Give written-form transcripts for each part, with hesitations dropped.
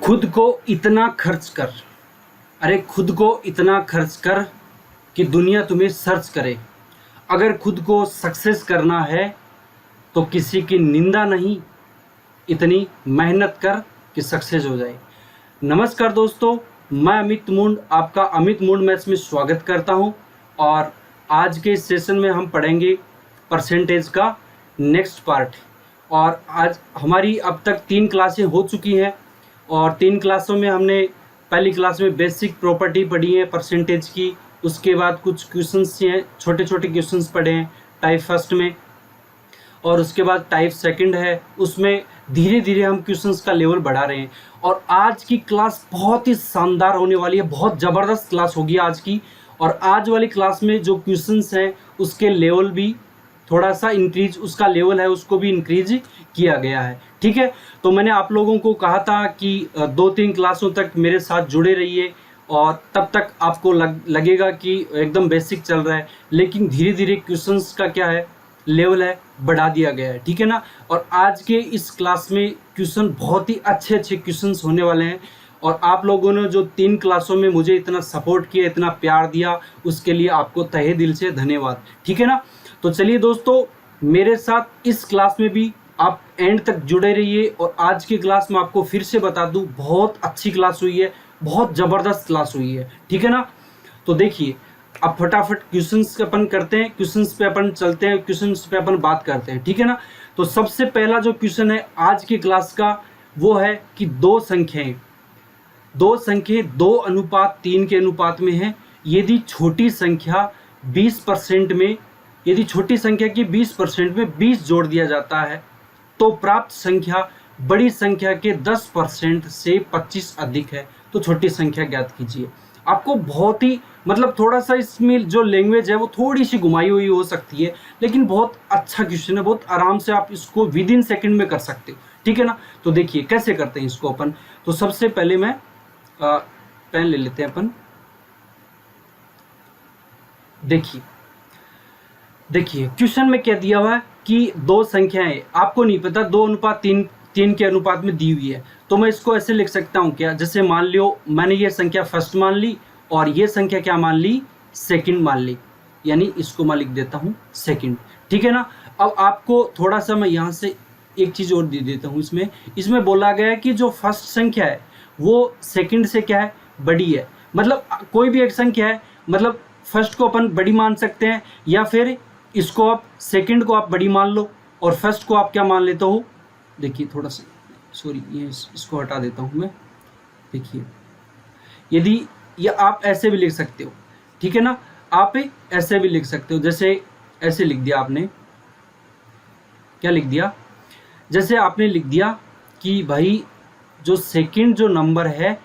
खुद को इतना खर्च कर, अरे खुद को इतना खर्च कर कि दुनिया तुम्हें सर्च करे। अगर खुद को सक्सेस करना है तो किसी की निंदा नहीं, इतनी मेहनत कर कि सक्सेस हो जाए। नमस्कार दोस्तों, मैं अमित मुंड आपका अमित मुंड मैथ्स में स्वागत करता हूं। और आज के इस सेशन में हम पढ़ेंगे परसेंटेज का नेक्स्ट पार्ट। और आज हमारी अब तक 3 क्लासें हो चुकी हैं और 3 क्लासों में हमने पहली क्लास में बेसिक प्रॉपर्टी पढ़ी है परसेंटेज की। उसके बाद कुछ क्वेश्चंस हैं, छोटे छोटे क्वेश्चंस पढ़े हैं टाइप फर्स्ट में, और उसके बाद टाइप सेकंड है। उसमें धीरे धीरे हम क्वेश्चंस का लेवल बढ़ा रहे हैं। और आज की क्लास बहुत ही शानदार होने वाली है, बहुत ज़बरदस्त क्लास होगी आज की। और आज वाली क्लास में जो क्वेश्चंस हैं उसके लेवल भी थोड़ा सा इंक्रीज, उसका लेवल है उसको भी इंक्रीज किया गया है। ठीक है, तो मैंने आप लोगों को कहा था कि 2-3 क्लासों तक मेरे साथ जुड़े रहिए और तब तक आपको लगेगा कि एकदम बेसिक चल रहा है, लेकिन धीरे धीरे क्वेश्चंस का क्या है लेवल है बढ़ा दिया गया है। ठीक है ना। और आज के इस क्लास में क्वेश्चन बहुत ही अच्छे अच्छे क्वेश्चंस होने वाले हैं। और आप लोगों ने जो 3 क्लासों में मुझे इतना सपोर्ट किया, इतना प्यार दिया, उसके लिए आपको तहे दिल से धन्यवाद। ठीक है ना। तो चलिए दोस्तों, मेरे साथ इस क्लास में भी आप एंड तक जुड़े रहिए। और आज की क्लास में आपको फिर से बता दूं, बहुत अच्छी क्लास हुई है, बहुत ज़बरदस्त क्लास हुई है। ठीक है ना। तो देखिए, अब फटाफट क्वेश्चंस अपन करते हैं, क्वेश्चंस पे अपन चलते हैं, क्वेश्चंस पे अपन बात करते हैं। ठीक है ना। तो सबसे पहला जो क्वेश्चन है आज की क्लास का वो है कि दो संख्याएं 2:3 के अनुपात में है। यदि छोटी संख्या 20% में, यदि छोटी संख्या की 20% में 20 जोड़ दिया जाता है तो प्राप्त संख्या बड़ी संख्या के 10% से 25 अधिक है, तो छोटी संख्या ज्ञात कीजिए। आपको बहुत ही थोड़ा सा इसमें जो लैंग्वेज है वो थोड़ी सी घुमाई हुई हो सकती है, लेकिन बहुत अच्छा क्वेश्चन है, बहुत आराम से आप इसको विद इन सेकेंड में कर सकते हो। ठीक है ना। तो देखिए कैसे करते हैं इसको अपन। तो सबसे पहले मैं पेन ले लेते हैं अपन। देखिए क्वेश्चन में क्या दिया हुआ है कि दो संख्याएं, आपको नहीं पता 2:3 के अनुपात में दी हुई है, तो मैं इसको ऐसे लिख सकता हूं क्या, जैसे मान लियो मैंने ये संख्या फर्स्ट मान ली और ये संख्या क्या मान ली, सेकंड मान ली, यानी इसको मैं लिख देता हूं सेकंड। ठीक है ना। अब आपको थोड़ा सा मैं यहां से एक चीज और दे देता हूं। इसमें बोला गया है कि जो फर्स्ट संख्या है वो सेकंड से क्या है, बड़ी है। कोई भी एक संख्या है, फर्स्ट को अपन बड़ी मान सकते हैं, या फिर इसको आप सेकंड को आप बड़ी मान लो और फर्स्ट को आप क्या मान लेते हो। देखिए थोड़ा सा सॉरी, ये इसको हटा देता हूं मैं। देखिए यदि ये आप ऐसे भी लिख सकते हो। ठीक है ना। आप ऐसे भी लिख सकते हो, जैसे ऐसे लिख दिया आपने, क्या लिख दिया, जैसे आपने लिख दिया कि भाई जो सेकंड जो नंबर है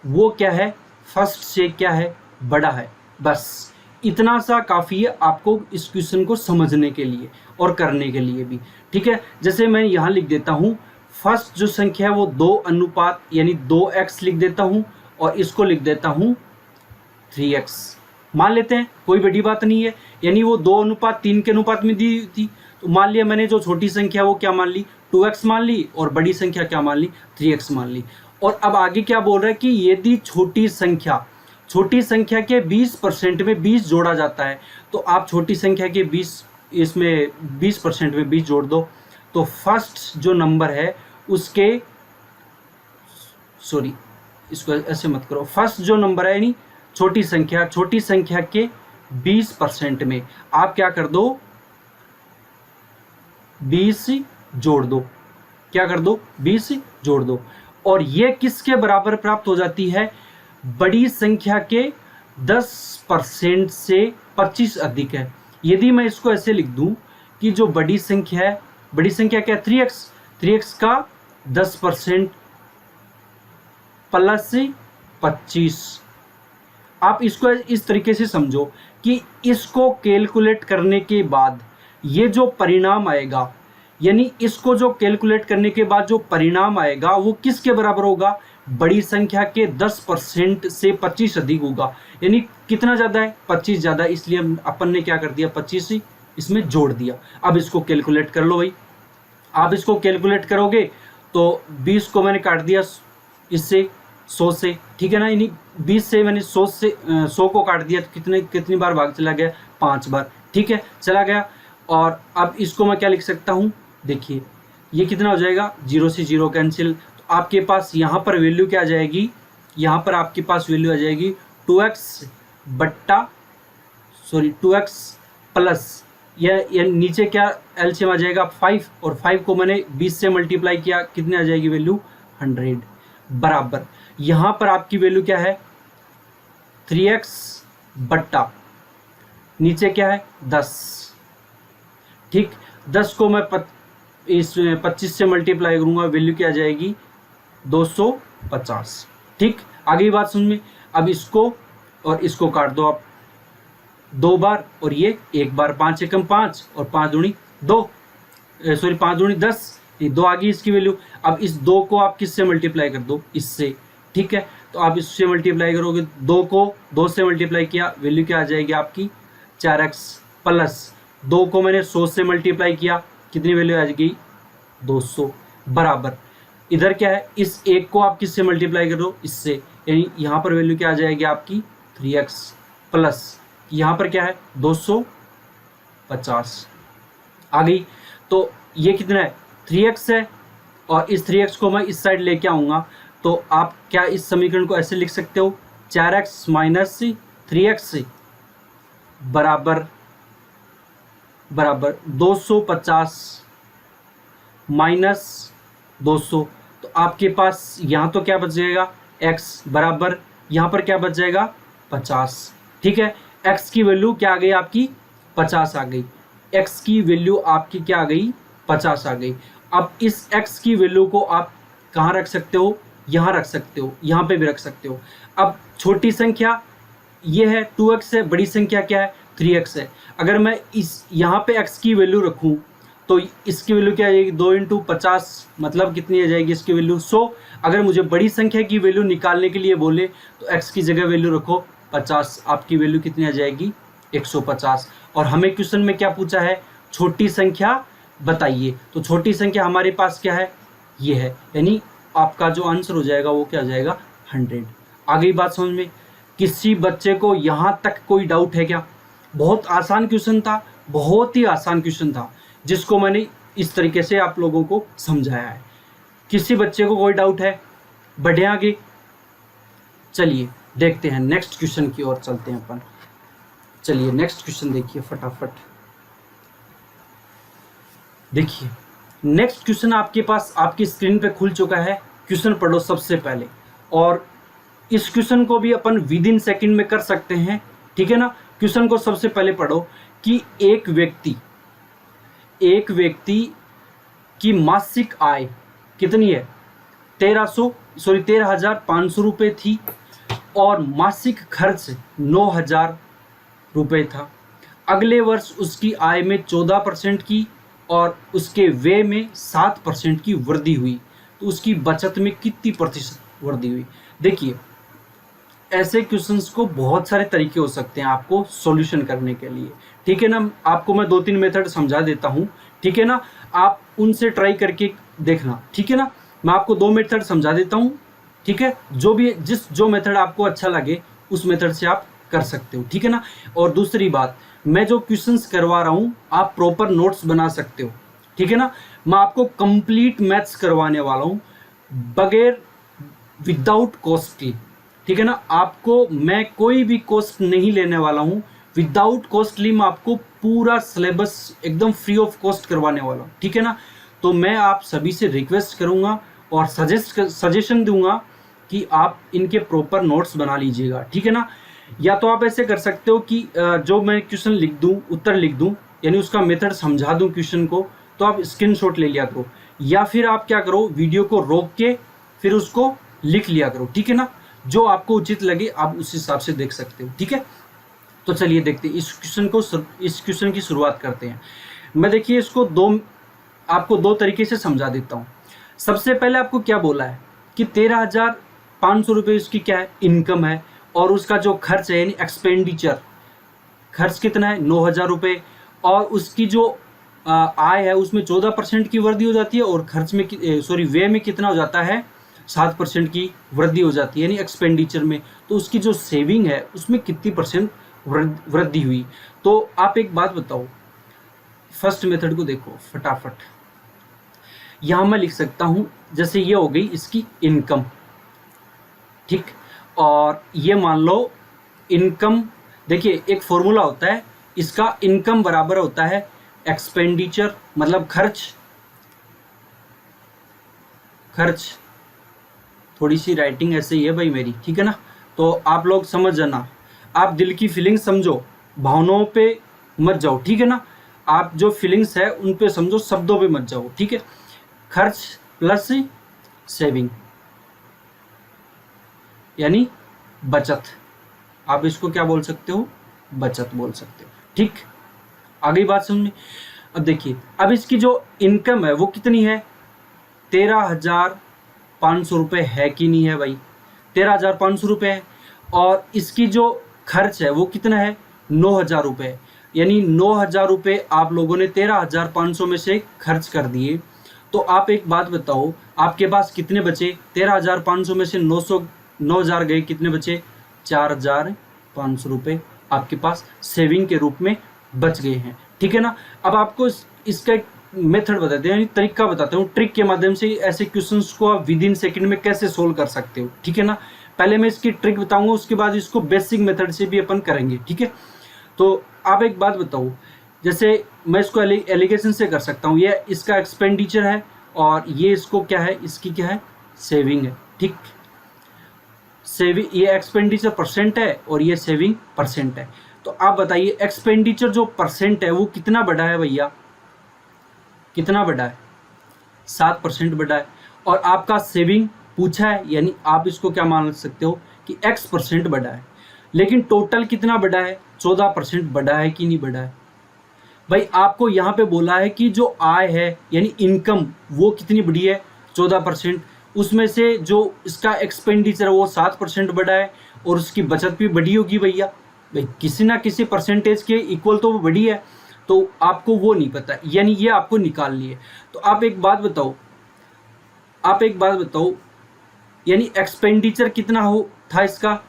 वो क्या है, फर्स्ट से क्या है, बड़ा है। बस इतना सा काफ़ी है आपको इस क्वेश्चन को समझने के लिए और करने के लिए भी। ठीक है। जैसे मैं यहाँ लिख देता हूँ, फर्स्ट जो संख्या है वो 2 अनुपात यानी 2x लिख देता हूँ, और इसको लिख देता हूँ 3x मान लेते हैं, कोई बड़ी बात नहीं है। यानी वो 2:3 के अनुपात में दी थी, तो मान लिया मैंने जो छोटी संख्या वो क्या मान ली, 2x मान ली, और बड़ी संख्या क्या मान ली, 3x मान ली। और अब आगे क्या बोल रहा है कि यदि छोटी संख्या के 20% में 20 जोड़ा जाता है, तो आप छोटी संख्या के 20% में 20 जोड़ दो, तो फर्स्ट जो नंबर है उसके, सॉरी इसको ऐसे मत करो, फर्स्ट जो नंबर है यानी छोटी संख्या के 20% में आप क्या कर दो, 20 जोड़ दो। क्या कर दो, 20 जोड़ दो। और ये किसके बराबर प्राप्त हो जाती है, बड़ी संख्या के 10% से 25 अधिक है। यदि मैं इसको ऐसे लिख दूं कि जो बड़ी संख्या है, बड़ी संख्या क्या, 3x का 10% प्लस 25। आप इसको इस तरीके से समझो कि इसको कैलकुलेट करने के बाद ये जो परिणाम आएगा, यानी इसको जो कैलकुलेट करने के बाद जो परिणाम आएगा वो किसके बराबर होगा, बड़ी संख्या के 10% से 25 अधिक होगा। यानी कितना ज़्यादा है, 25 ज़्यादा, इसलिए अपन ने क्या कर दिया, 25 इसमें जोड़ दिया। अब इसको कैलकुलेट कर लो भाई। आप इसको कैलकुलेट करोगे तो 20 को मैंने काट दिया इससे 100 से, ठीक है ना। यानी 20 से मैंने 100 से 100 को काट दिया तो कितनी बार भाग चला गया, 5 बार, ठीक है, चला गया। और अब इसको मैं क्या लिख सकता हूँ, देखिए ये कितना हो जाएगा, 0 से 0 कैंसिल। तो आपके पास यहाँ पर वैल्यू क्या आ जाएगी, यहाँ पर आपके पास वैल्यू आ जाएगी 2x प्लस यह नीचे क्या एलसीएम आ जाएगा 5, और 5 को मैंने 20 से मल्टीप्लाई किया, कितने आ जाएगी वैल्यू 100, बराबर यहाँ पर आपकी वैल्यू क्या है 3x बट्टा नीचे क्या है 10, ठीक। 10 को मैं इस 25 से मल्टीप्लाई करूंगा, वैल्यू क्या आ जाएगी 250, ठीक। आगे बात समझ में। अब इसको और इसको काट दो आप 2 बार और ये 1 बार, 5 एकम 5 और 5 दूनी 2, सॉरी 5 दूनी 10, ये 2 आ गई इसकी वैल्यू। अब इस 2 को आप किससे मल्टीप्लाई कर दो, इससे, ठीक है। तो आप इससे मल्टीप्लाई करोगे, 2 को 2 से मल्टीप्लाई किया, वैल्यू क्या आ जाएगी आपकी 4x प्लस 2 को मैंने 100 से मल्टीप्लाई किया, कितनी वैल्यू आ जाएगी 200, बराबर इधर क्या है, इस 1 को आप किससे मल्टीप्लाई करो, इससे, यानी यहाँ पर वैल्यू क्या आ जाएगी आपकी 3x प्लस यहाँ पर क्या है 250 आ गई। तो ये कितना है 3x है, और इस 3x को मैं इस साइड लेके आऊँगा, तो आप क्या इस समीकरण को ऐसे लिख सकते हो 4x माइनस 3x बराबर 250 माइनस 200। तो आपके पास यहाँ तो क्या बच जाएगा x बराबर, यहाँ पर क्या बच जाएगा 50, ठीक है। x की वैल्यू क्या आ गई आपकी 50 आ गई, x की वैल्यू आपकी क्या आ गई 50 आ गई। अब इस x की वैल्यू को आप कहाँ रख सकते हो, यहाँ रख सकते हो, यहाँ पे भी रख सकते हो। अब छोटी संख्या ये है 2x है, बड़ी संख्या क्या है 3x है। अगर मैं इस यहाँ पे x की वैल्यू रखूँ तो इसकी वैल्यू क्या आ जाएगी 2 × 50, मतलब कितनी आ जाएगी इसकी वैल्यू 100। अगर मुझे बड़ी संख्या की वैल्यू निकालने के लिए बोले तो x की जगह वैल्यू रखो 50, आपकी वैल्यू कितनी आ जाएगी 150। और हमें क्वेश्चन में क्या पूछा है, छोटी संख्या बताइए, तो छोटी संख्या हमारे पास क्या है, ये है, यानी आपका जो आंसर हो जाएगा वो क्या आ जाएगा 100। आ गई बात समझ में। किसी बच्चे को यहाँ तक कोई डाउट है क्या? बहुत आसान क्वेश्चन था, बहुत ही आसान क्वेश्चन था, जिसको मैंने इस तरीके से आप लोगों को समझाया है। किसी बच्चे को कोई डाउट है? बढ़े आगे, चलिए देखते हैं नेक्स्ट क्वेश्चन की ओर चलते हैं अपन। चलिए नेक्स्ट क्वेश्चन देखिए फटाफट। देखिए नेक्स्ट क्वेश्चन आपके पास आपकी स्क्रीन पे खुल चुका है। क्वेश्चन पढ़ो सबसे पहले, और इस क्वेश्चन को भी अपन विद इन सेकेंड में कर सकते हैं, ठीक है ना। क्वेश्चन को सबसे पहले पढ़ो कि एक व्यक्ति की मासिक आय कितनी है 13,500 रुपये थी, और मासिक खर्च 9,000 रुपये था। अगले वर्ष उसकी आय में 14% की और उसके व्यय में 7% की वृद्धि हुई, तो उसकी बचत में कितनी प्रतिशत वृद्धि हुई? देखिए ऐसे क्वेश्चंस को बहुत सारे तरीके हो सकते हैं आपको सॉल्यूशन करने के लिए, ठीक है ना। आपको मैं 2-3 मेथड समझा देता हूँ, ठीक है ना, आप उनसे ट्राई करके देखना, ठीक है ना। मैं आपको 2 मेथड समझा देता हूँ, ठीक है, जो मेथड आपको अच्छा लगे उस मेथड से आप कर सकते हो, ठीक है ना। और दूसरी बात, मैं जो क्वेश्चंस करवा रहा हूँ आप प्रॉपर नोट्स बना सकते हो, ठीक है ना। मैं आपको कंप्लीट मैथ्स करवाने वाला हूँ बगैर विदाउट कॉस्ट की, ठीक है ना। आपको मैं कोई भी कॉस्ट नहीं लेने वाला हूँ, विदाउट कॉस्टली मैं आपको पूरा सिलेबस एकदम फ्री ऑफ कॉस्ट करवाने वाला हूँ, ठीक है ना। तो मैं आप सभी से रिक्वेस्ट करूँगा और सजेशन दूंगा कि आप इनके प्रॉपर नोट्स बना लीजिएगा, ठीक है ना। या तो आप ऐसे कर सकते हो कि जो मैं क्वेश्चन लिख दूं, उत्तर लिख दूं, यानी उसका मेथड समझा दूं क्वेश्चन को, तो आप स्क्रीनशॉट ले लिया करो, या फिर आप क्या करो वीडियो को रोक के फिर उसको लिख लिया करो, ठीक है ना। जो आपको उचित लगे आप उस हिसाब से देख सकते हो, ठीक है। तो चलिए देखते हैं इस क्वेश्चन की शुरुआत करते हैं। मैं देखिए इसको आपको 2 तरीके से समझा देता हूँ। सबसे पहले आपको क्या बोला है कि 13,500 रुपये उसकी क्या है इनकम है, और उसका जो खर्च है यानी एक्सपेंडिचर, खर्च कितना है 9,000 रुपये, और उसकी जो आय है उसमें 14% की वृद्धि हो जाती है, और खर्च में व्यय में कितना हो जाता है 7% की वृद्धि हो जाती है यानी एक्सपेंडिचर में, तो उसकी जो सेविंग है उसमें कितनी परसेंट वृद्धि हुई। तो आप एक बात बताओ, फर्स्ट मेथड को देखो फटाफट। यहाँ मैं लिख सकता हूँ, जैसे ये हो गई इसकी इनकम, ठीक, और ये मान लो इनकम, देखिए एक फॉर्मूला होता है इसका, इनकम बराबर होता है एक्सपेंडिचर मतलब खर्च, थोड़ी सी राइटिंग ऐसे ही है भाई मेरी, ठीक है ना, तो आप लोग समझ जाना, आप दिल की फीलिंग समझो, भावनाओं पे मत जाओ, ठीक है ना, आप जो फीलिंग्स है उन पे समझो, शब्दों पे मत जाओ, ठीक है। खर्च प्लस सेविंग यानी बचत, आप इसको क्या बोल सकते हो, बचत बोल सकते हो, ठीक। आगे बात समझ में। अब देखिए, अब इसकी जो इनकम है वो कितनी है, 13,500 रुपये है कि नहीं है भाई, 13,500 रुपये है, और इसकी जो खर्च है वो कितना है, 9,000 रुपये, यानी 9,000 रुपये आप लोगों ने 13,500 में से खर्च कर दिए। तो आप एक बात बताओ, आपके पास कितने बचे, 13,500 में से 9,000 गए, कितने बचे, 4,500 रुपये आपके पास सेविंग के रूप में बच गए हैं, ठीक है ना। अब आपको इसका एक मेथड बताते हैं, यानी तरीका बताते हूँ, ट्रिक के माध्यम से ऐसे क्वेश्चंस को आप विद इन सेकंड में कैसे सोल्व कर सकते हो, ठीक है ना। पहले मैं इसकी ट्रिक बताऊंगा, उसके बाद इसको बेसिक मेथड से भी अपन करेंगे, ठीक है। तो आप एक बात बताओ, जैसे मैं इसको एलिगेशन से कर सकता हूँ, ये इसका एक्सपेंडिचर है और ये इसको क्या है, इसकी क्या है, सेविंग है, ठीक। सेविंग, ये एक्सपेंडिचर परसेंट है और ये सेविंग परसेंट है। तो आप बताइए एक्सपेंडिचर जो परसेंट है वो कितना बढ़ा है भैया, कितना बढ़ा है, 7% बढ़ा है, और आपका सेविंग पूछा है, यानी आप इसको क्या मान सकते हो कि X% बढ़ा है, लेकिन टोटल कितना बढ़ा है, 14% बढ़ा है कि नहीं बढ़ा है भाई। आपको यहाँ पे बोला है कि जो आय है यानी इनकम वो कितनी बढ़ी है, 14%, उसमें से जो इसका एक्सपेंडिचर है वो 7% बढ़ा है, और उसकी बचत भी बढ़ी होगी भैया, भाई किसी ना किसी परसेंटेज के इक्वल तो वो बढ़ी है, तो आपको वो नहीं पता, यानी ये आपको निकालनी है। तो आप एक बात बताओ, यानी एक्सपेंडिचर कितना हो था इसका,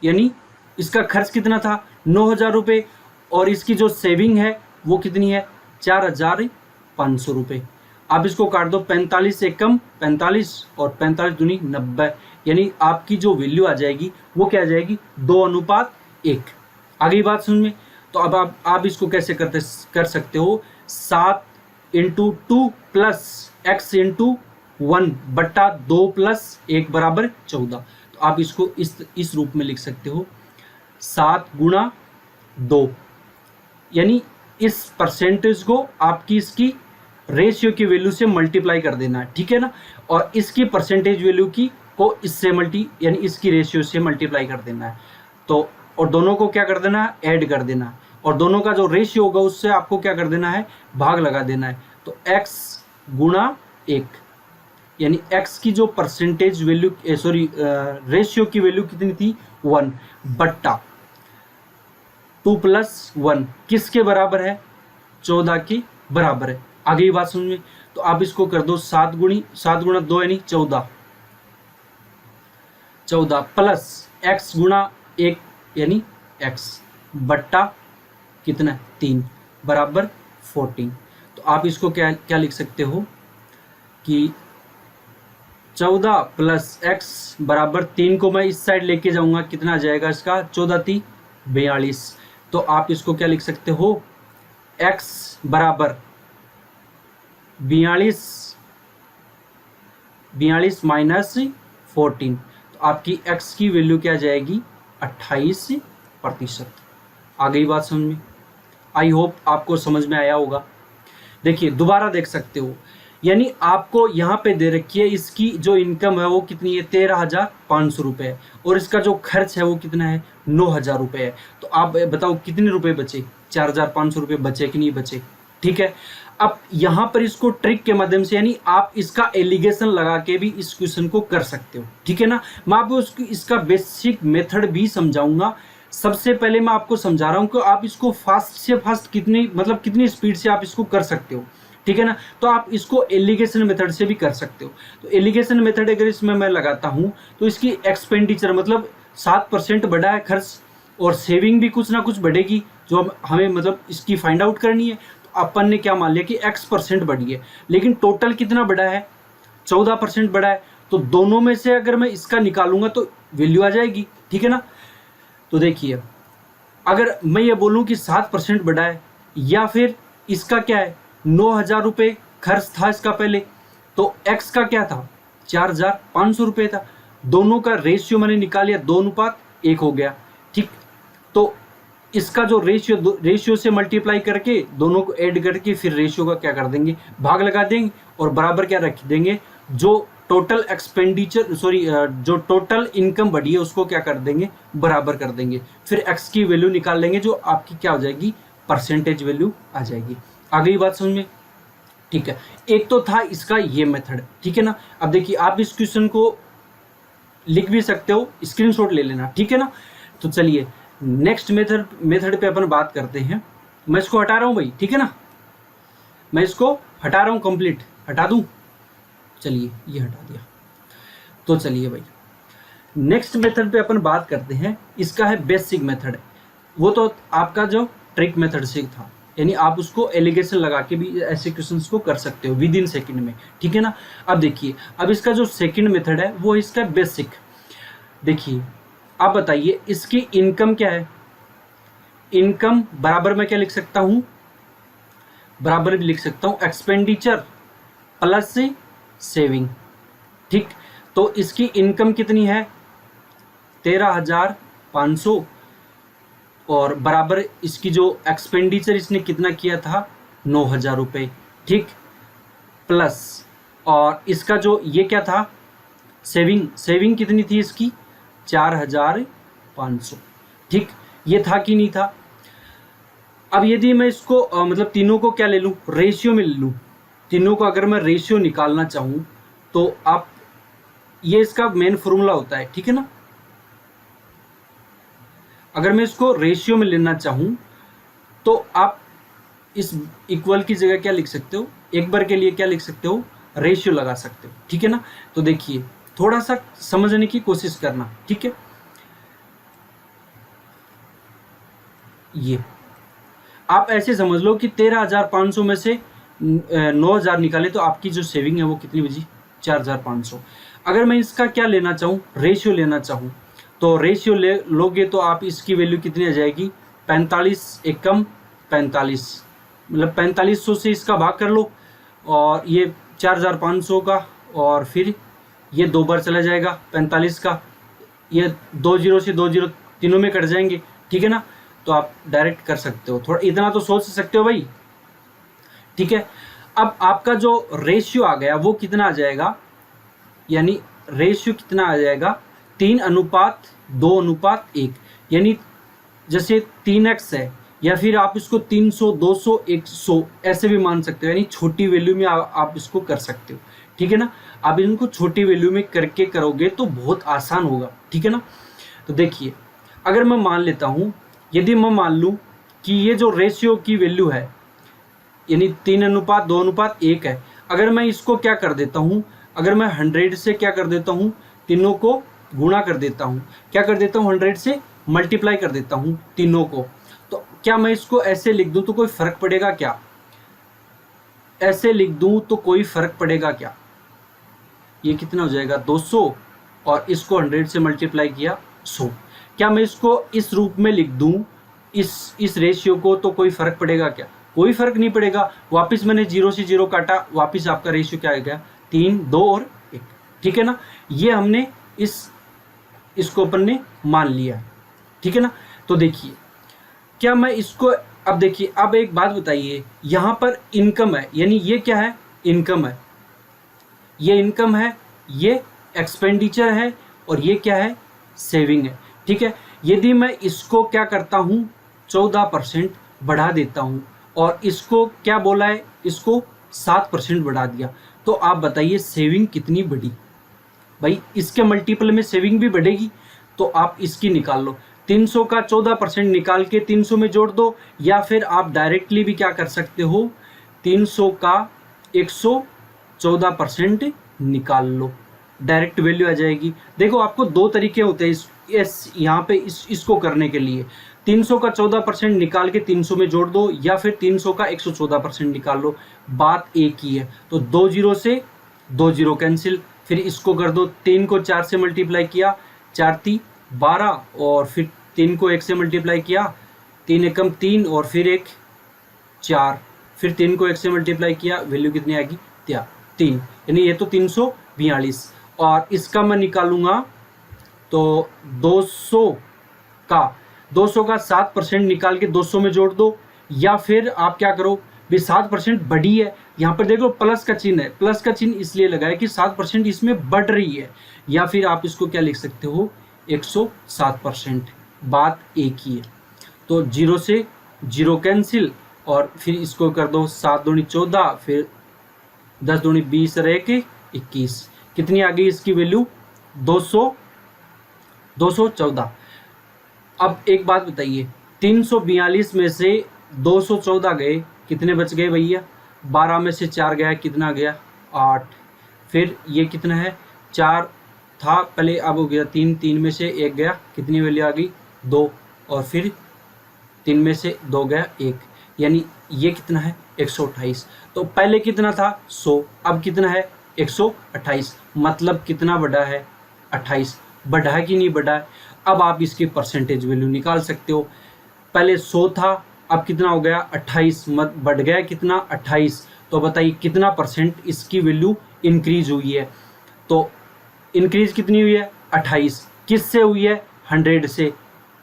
यानी इसका खर्च कितना था, 9,000 रुपये, और इसकी जो सेविंग है वो कितनी है, 4,500 रुपये। आप इसको काट दो, 45 से कम 45 और 45 दूनी 90, यानी आपकी जो वैल्यू आ जाएगी वो क्या आ जाएगी, 2:1। आगे बात समझ में। तो अब आप इसको कैसे कर सकते हो, 7 × 2 प्लस x × 1 बट्टा 2 प्लस 1 बराबर 14। तो आप इसको इस रूप में लिख सकते हो, 7 × 2, यानी इस परसेंटेज को आपकी इसकी रेशियो की वैल्यू से मल्टीप्लाई कर देना है, ठीक है ना, और इसकी परसेंटेज वैल्यू की को इससे यानी इसकी रेशियो से मल्टीप्लाई कर देना है। तो और दोनों को क्या कर देना है, ऐड कर देना है, और दोनों का जो रेशियो होगा उससे आपको क्या कर देना है, भाग लगा देना है। तो x × 1, यानी x की जो परसेंटेज वैल्यू रेशियो की वैल्यू कितनी थी, 1 बट्टा 2 + 1 किसके बराबर है, 14 के बराबर है। आगे बात समझ में। तो आप इसको कर दो, 7 × 2 यानी 14 प्लस x × 1 यानी x बट्टा कितना, 3 बराबर 14। तो आप इसको क्या लिख सकते हो कि 14 + x बराबर 3 को मैं इस साइड लेके जाऊंगा, कितना आ जाएगा इसका, 14 - 3 = 42। तो आप इसको क्या लिख सकते हो, x बराबर 42 माइनस 14। तो आपकी x की वैल्यू क्या जाएगी, 28%। आ गई बात समझ में। आई होप आपको समझ में आया होगा। देखिए दोबारा देख सकते हो, यानी आपको यहाँ पे दे रखी है इसकी जो इनकम है वो कितनी है, 13,500 रुपये है, और इसका जो खर्च है वो कितना है, 9,000 रुपये है। तो आप बताओ कितने रुपए बचे, 4,500 रुपये बचे कि नहीं बचे, ठीक है। अब यहाँ पर इसको ट्रिक के माध्यम से, यानी आप इसका एलिगेशन लगा के भी इस क्वेश्चन को कर सकते हो, ठीक है ना। मैं आपको इसका बेसिक मेथड भी समझाऊंगा। सबसे पहले मैं आपको समझा रहा हूँ कि आप इसको फास्ट से फास्ट कितनी स्पीड से आप इसको कर सकते हो, ठीक है ना। तो आप इसको एलिगेशन मेथड से भी कर सकते हो। तो एलिगेशन मेथड अगर इसमें मैं लगाता हूँ तो इसकी एक्सपेंडिचर मतलब 7% बढ़ा है खर्च, और सेविंग भी कुछ ना कुछ बढ़ेगी, जो हमें मतलब इसकी फाइंड आउट करनी है। तो अपन ने क्या मान लिया कि x% बढ़ी है, लेकिन टोटल कितना बढ़ा है, 14% बढ़ा है। तो दोनों में से अगर मैं इसका निकालूंगा तो वैल्यू आ जाएगी, ठीक है ना। तो देखिए, अगर मैं ये बोलूं कि 7% बढ़ा है, या फिर इसका क्या है 9,000 रुपये खर्च था इसका पहले, तो x का क्या था 4,500 रुपये था। दोनों का रेशियो मैंने निकाल लिया, 2:1 हो गया, ठीक। तो इसका जो रेशियो से मल्टीप्लाई करके दोनों को ऐड करके फिर रेशियो का क्या कर देंगे, भाग लगा देंगे, और बराबर क्या रख देंगे, जो टोटल एक्सपेंडिचर जो टोटल इनकम बढ़ी है उसको क्या कर देंगे, बराबर कर देंगे। फिर x की वैल्यू निकाल लेंगे, जो आपकी क्या हो जाएगी, परसेंटेज वैल्यू आ जाएगी। आ गई बात समझ में, ठीक है। एक तो था इसका ये मेथड, ठीक है ना। अब देखिए, आप इस क्वेश्चन को लिख भी सकते हो, स्क्रीनशॉट ले लेना, ठीक है ना। तो चलिए नेक्स्ट मेथड पे अपन बात करते हैं। मैं इसको हटा रहा हूं भाई, ठीक है ना, मैं इसको हटा रहा हूं, कंप्लीट हटा दूं। चलिए ये हटा दिया। तो चलिए भाई नेक्स्ट मेथड पे अपन बात करते हैं। इसका है बेसिक मेथड। वो तो आपका जो ट्रिक मेथड से था, यानी आप उसको एलिगेशन लगा के भी ऐसे क्वेश्चंस को कर सकते हो विद इन सेकेंड में, ठीक है ना। अब देखिए, अब इसका जो सेकंड मेथड है वो इसका बेसिक। देखिए, आप बताइए इसकी इनकम क्या है। इनकम बराबर मैं क्या लिख सकता हूं, बराबर भी लिख सकता हूं एक्सपेंडिचर प्लस सेविंग, ठीक। तो इसकी इनकम कितनी है 13,500, और बराबर इसकी जो एक्सपेंडिचर इसने कितना किया था 9,000 रुपये, ठीक। प्लस और इसका जो ये क्या था सेविंग कितनी थी इसकी 4,500, ठीक। ये था कि नहीं था। अब यदि मैं इसको मतलब तीनों को क्या ले लूँ, रेशियो में ले लूँ, तीनों को अगर मैं रेशियो निकालना चाहूँ तो आप ये इसका मेन फॉर्मूला होता है, ठीक है ना। अगर मैं इसको रेशियो में लेना चाहूँ तो आप इस इक्वल की जगह क्या लिख सकते हो, एक बार के लिए क्या लिख सकते हो, रेशियो लगा सकते हो, ठीक है ना। तो देखिए थोड़ा सा समझने की कोशिश करना, ठीक है। ये आप ऐसे समझ लो कि 13,500 में से 9,000 निकाले तो आपकी जो सेविंग है वो कितनी बची 4,500। अगर मैं इसका क्या लेना चाहूँ, रेशियो लेना चाहूँ, तो रेशियो ले लोगे तो आप इसकी वैल्यू कितनी आ जाएगी 45 एकम 45, मतलब 4500 से इसका भाग कर लो, और ये 4,500 का, और फिर ये 2 बार चला जाएगा 45 का, ये 2 जीरो से 2 जीरो तीनों में कट जाएंगे, ठीक है ना। तो आप डायरेक्ट कर सकते हो, थोड़ा इतना तो सोच सकते हो भाई, ठीक है। अब आपका जो रेशियो आ गया वो कितना आ जाएगा, यानी रेशियो कितना आ जाएगा 3:2:1, यानी जैसे 3x है, या फिर आप इसको 300 200 100 ऐसे भी मान सकते हो, यानी छोटी वैल्यू में आप इसको कर सकते हो, ठीक है ना। आप इनको छोटी वैल्यू में करके करोगे तो बहुत आसान होगा, ठीक है ना। तो देखिए, अगर मैं मान लेता हूँ, यदि मैं मान लूँ कि ये जो रेशियो की वैल्यू है यानी 3:2:1 है, अगर मैं इसको क्या कर देता हूँ, अगर मैं 100 से क्या कर देता हूँ, तीनों को गुणा कर देता हूँ, क्या कर देता हूँ 100 से मल्टीप्लाई कर देता हूँ तीनों को, तो क्या मैं इसको ऐसे लिख दूँ तो कोई फर्क पड़ेगा क्या, ऐसे लिख दूँ तो कोई फर्क पड़ेगा क्या। ये कितना हो जाएगा 200, और इसको 100 से मल्टीप्लाई किया 100। क्या मैं इसको इस रूप में लिख दूं इस रेशियो को तो कोई फर्क पड़ेगा क्या, कोई फर्क नहीं पड़ेगा। वापस मैंने 0 से 0 काटा, वापस आपका रेशियो क्या आ गया 3 2 और 1, ठीक है ना। ये हमने इसको अपन ने मान लिया, ठीक है ना। तो देखिए, क्या मैं इसको, अब देखिए, अब एक बात बताइए, यहाँ पर इनकम है, यानी ये क्या है इनकम है, ये इनकम है, ये एक्सपेंडिचर है, और ये क्या है सेविंग है, ठीक है। यदि मैं इसको क्या करता हूँ 14% बढ़ा देता हूँ, और इसको क्या बोला है, इसको 7% बढ़ा दिया, तो आप बताइए सेविंग कितनी बढ़ी। भाई इसके मल्टीपल में सेविंग भी बढ़ेगी, तो आप इसकी निकाल लो, 300 का 14% निकाल के 300 में जोड़ दो, या फिर आप डायरेक्टली भी क्या कर सकते हो 300 का 114% निकाल लो, डायरेक्ट वैल्यू आ जाएगी। देखो आपको दो तरीके होते हैं इस यहाँ पे इसको करने के लिए। 300 का 14% निकाल के 300 में जोड़ दो, या फिर 300 का 114% निकाल लो, बात एक ही है। तो 2 जीरो से 2 जीरो कैंसिल, फिर इसको कर दो, 3 को 4 से मल्टीप्लाई किया, 4 × 12, और फिर 3 को 1 से मल्टीप्लाई किया, 3 एकम 3, और फिर 1 4, फिर 3 को 1 से मल्टीप्लाई किया, वैल्यू कितनी आएगी 3, यानी ये तो 342। और इसका मैं निकालूंगा तो 200 का 7% निकाल के 200 में जोड़ दो, या फिर आप क्या करो भी 7% बढ़ी है, यहाँ पर देखो प्लस का चिन्ह है, प्लस का चिन्ह इसलिए लगा है कि 7% इसमें बढ़ रही है, या फिर आप इसको क्या लिख सकते हो 107%, बात एक ही है। तो 0 से 0 कैंसिल, और फिर इसको कर दो 7 दूनी 14, फिर 10 दूनी 20 रह के 21, कितनी आ गई इसकी वैल्यू 214। अब एक बात बताइए, 342 में से 214 गए, कितने बच गए भैया, 12 में से 4 गया, कितना गया 8, फिर ये कितना है 4 था पहले, अब हो गया 3, 3 में से 1 गया, कितनी वैल्यू आ गई 2, और फिर 3 में से 2 गया 1, यानी ये कितना है 128। तो पहले कितना था 100, अब कितना है 128, मतलब कितना बढ़ा है 28, बढ़ा है कि नहीं बढ़ा है। अब आप इसकी परसेंटेज वैल्यू निकाल सकते हो, पहले 100 था, अब कितना हो गया 28, मत बढ़ गया कितना 28, तो बताइए कितना परसेंट इसकी वैल्यू इंक्रीज हुई है। तो इंक्रीज कितनी हुई है 28, किससे हुई है 100 से,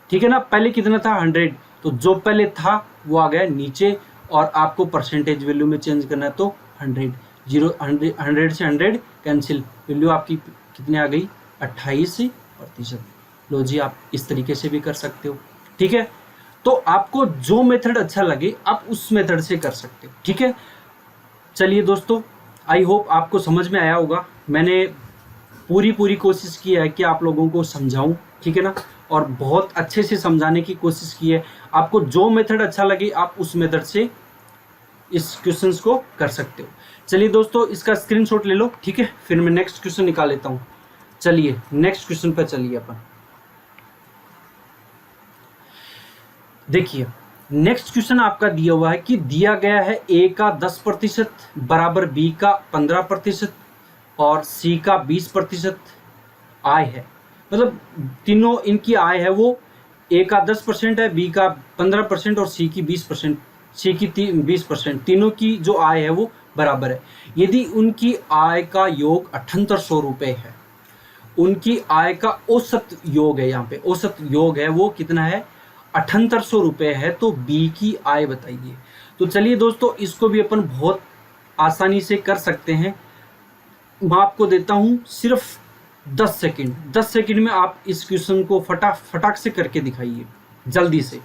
ठीक है ना। पहले कितना था 100, तो जो पहले था वो आ गया नीचे, और आपको परसेंटेज वैल्यू में चेंज करना है तो 100 से 100 कैंसिल, वैल्यू आपकी कितनी आ गई 28%। लो जी, आप इस तरीके से भी कर सकते हो, ठीक है। तो आपको जो मेथड अच्छा लगे आप उस मेथड से कर सकते हो, ठीक है। चलिए दोस्तों, आई होप आपको समझ में आया होगा। मैंने पूरी कोशिश की है कि आप लोगों को समझाऊं, ठीक है ना, और बहुत अच्छे से समझाने की कोशिश की है। आपको जो मेथड अच्छा लगे आप उस मेथड से इस क्वेश्चंस को कर सकते हो। चलिए दोस्तों, इसका स्क्रीनशॉट ले लो, ठीक है, फिर मैं नेक्स्ट क्वेश्चन निकाल लेता हूँ। चलिए नेक्स्ट क्वेश्चन पर चलिए अपन। देखिए नेक्स्ट क्वेश्चन आपका दिया हुआ है कि दिया गया है ए का 10% बराबर बी का 15% और सी का 20% आय है। मतलब तीनों इनकी आय है वो ए का 10% है, बी का 15% और सी की 20%, सी की 20%, तीनों की जो आय है वो बराबर है। यदि उनकी आय का योग 7800 रुपये है, उनकी आय का औसत योग है, यहाँ पे औसत योग है वो कितना है 7800 रुपये है, तो बी की आय बताइए। तो चलिए दोस्तों, इसको भी अपन बहुत आसानी से कर सकते हैं। मैं आपको देता हूं सिर्फ 10 सेकंड, 10 सेकंड में आप इस क्वेश्चन को फटाक से करके दिखाइए जल्दी से।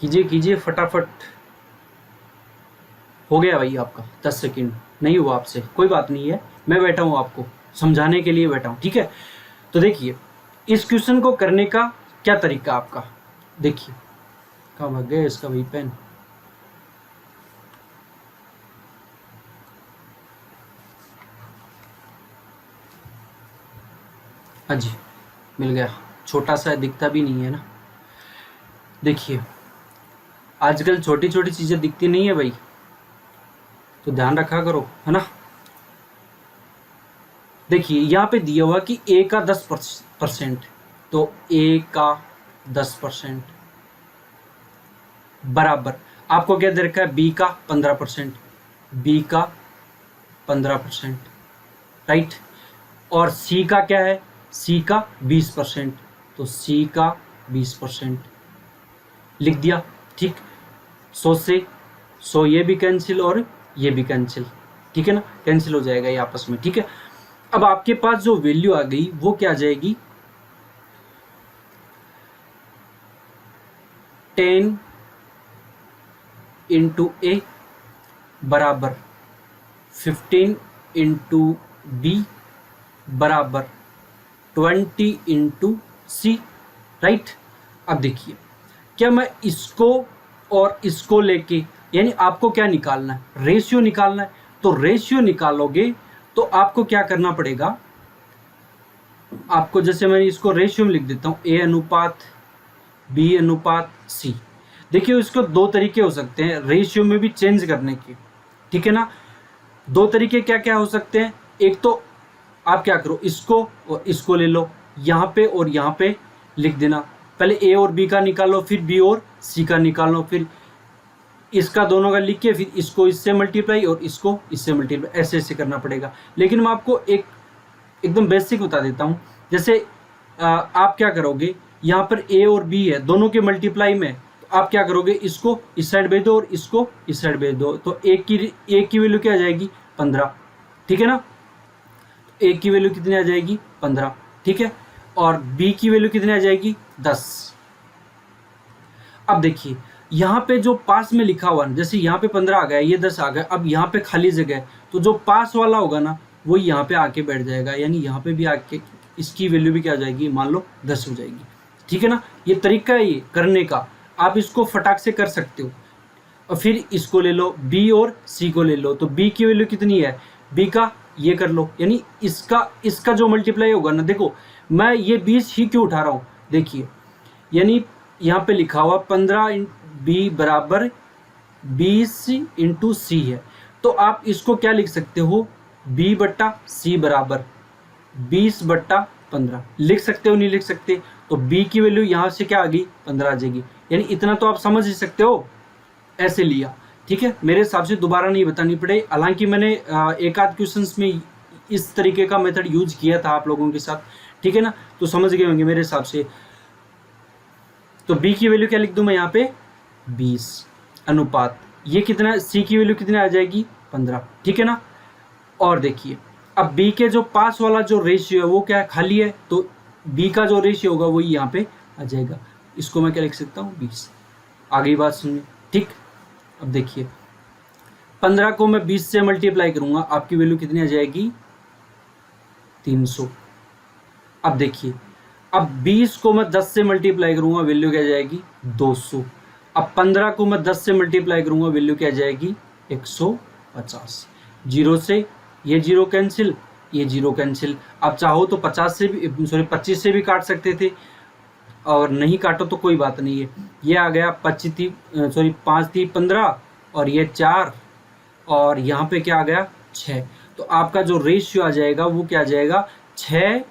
कीजिए फटाफट। हो गया भाई आपका 10 सेकंड, नहीं हुआ आपसे कोई बात नहीं है, मैं बैठा हूँ आपको समझाने के लिए बैठा हूँ, ठीक है। तो देखिए इस क्वेश्चन को करने का क्या तरीका आपका, देखिए कहाँ भाग गया इसका भाई पेन। हाँ जी मिल गया, छोटा सा दिखता भी नहीं है ना। देखिए आजकल छोटी छोटी चीजें दिखती नहीं है भाई, तो ध्यान रखा करो, है ना। देखिए यहाँ पे दिया हुआ कि ए का 10%, तो ए का 10% बराबर आपको क्या दे रखा है बी का 15%, बी का 15%, राइट। और सी का क्या है, सी का 20%, तो सी का 20% लिख दिया, ठीक। 100 से 100 ये भी कैंसिल और ये भी कैंसिल, ठीक है ना, कैंसिल हो जाएगा ये आपस में, ठीक है। अब आपके पास जो वैल्यू आ गई वो क्या आ जाएगी 10 इंटू ए बराबर 15 इंटू बी बराबर 20 × C, राइट। अब देखिए, क्या मैं इसको और इसको लेके, यानी आपको क्या निकालना है, रेशियो निकालना है। तो रेशियो निकालोगे तो आपको क्या करना पड़ेगा, आपको जैसे मैं इसको रेशियो में लिख देता हूँ, A अनुपात B अनुपात C। देखिए इसको दो तरीके हो सकते हैं रेशियो में भी चेंज करने के, ठीक है ना। दो तरीके क्या क्या हो सकते हैं, एक तो आप क्या करो, इसको और इसको ले लो, यहाँ पे और यहाँ पे लिख देना। पहले A और B का निकालो, फिर B और C का निकालो, फिर इसका दोनों का लिख के फिर इसको इससे मल्टीप्लाई और इसको इससे मल्टीप्लाई, ऐसे ऐसे करना पड़ेगा। लेकिन मैं आपको एकदम बेसिक बता देता हूँ। जैसे आप क्या करोगे, यहाँ पर A और B है, दोनों के मल्टीप्लाई में, तो आप क्या करोगे, इसको इस साइड भेज दो और इसको इस साइड भेज दो, तो A की वैल्यू क्या आ जाएगी, 15, ठीक है ना। A की वैल्यू कितनी आ जाएगी, 15, ठीक है। और B की वैल्यू कितनी आ जाएगी, 10। अब देखिए यहाँ पे जो पास में लिखा हुआ है, जैसे यहाँ पे 15 आ गया, ये 10 आ गया, अब यहाँ पे खाली जगह है, तो जो पास वाला होगा ना वो यहाँ पे आके बैठ जाएगा, यानी यहाँ पे भी आके इसकी वैल्यू भी क्या हो जाएगी, मान लो 10 हो जाएगी, ठीक है ना। ये तरीका है ये करने का, आप इसको फटाक से कर सकते हो। और फिर इसको ले लो, B और C को ले लो, तो B की वैल्यू कितनी है, B का ये कर लो, यानी इसका जो मल्टीप्लाई होगा ना, देखो मैं ये 20 ही क्यों उठा रहा हूँ, देखिए यानी यहाँ पे लिखा हुआ 15 B बराबर 20 × C है, तो आप इसको क्या लिख सकते हो, B बट्टा C बराबर 20/15 लिख सकते हो, नहीं लिख सकते। तो B की वैल्यू यहाँ से क्या आ गई, 15 आ जाएगी, यानी इतना तो आप समझ ही सकते हो, ऐसे लिया, ठीक है। मेरे हिसाब से दोबारा नहीं बतानी पड़े, हालांकि मैंने एक आध क्वेश्चंस में इस तरीके का मेथड यूज किया था आप लोगों के साथ, ठीक है ना, तो समझ गए होंगे मेरे हिसाब से। तो B की वैल्यू क्या लिख दूं मैं यहाँ पे, 20 अनुपात ये कितना, C की वैल्यू कितनी आ जाएगी, 15, ठीक है ना। और देखिए अब B के जो पास वाला जो रेशियो है वो क्या है, खाली है, तो B का जो रेशियो होगा वही यहाँ पे आ जाएगा। इसको मैं क्या लिख सकता हूँ, 20। आ गई बात सुनिए, ठीक। अब देखिए 15 को मैं 20 से मल्टीप्लाई करूंगा, आपकी वैल्यू कितनी आ जाएगी, 300। अब देखिए अब 20 को मैं 10 से मल्टीप्लाई करूंगा, वैल्यू क्या जाएगी, 200। अब 15 को मैं 10 से मल्टीप्लाई करूंगा, वैल्यू क्या जाएगी, 150। जीरो से ये जीरो कैंसिल, ये जीरो कैंसिल। अब चाहो तो 25 से भी काट सकते थे, और नहीं काटो तो कोई बात नहीं है। ये आ गया 5 × 15 और ये 4, और यहाँ पे क्या आ गया, 6। तो आपका जो रेशियो आ जाएगा वो क्या आ जाएगा, 6,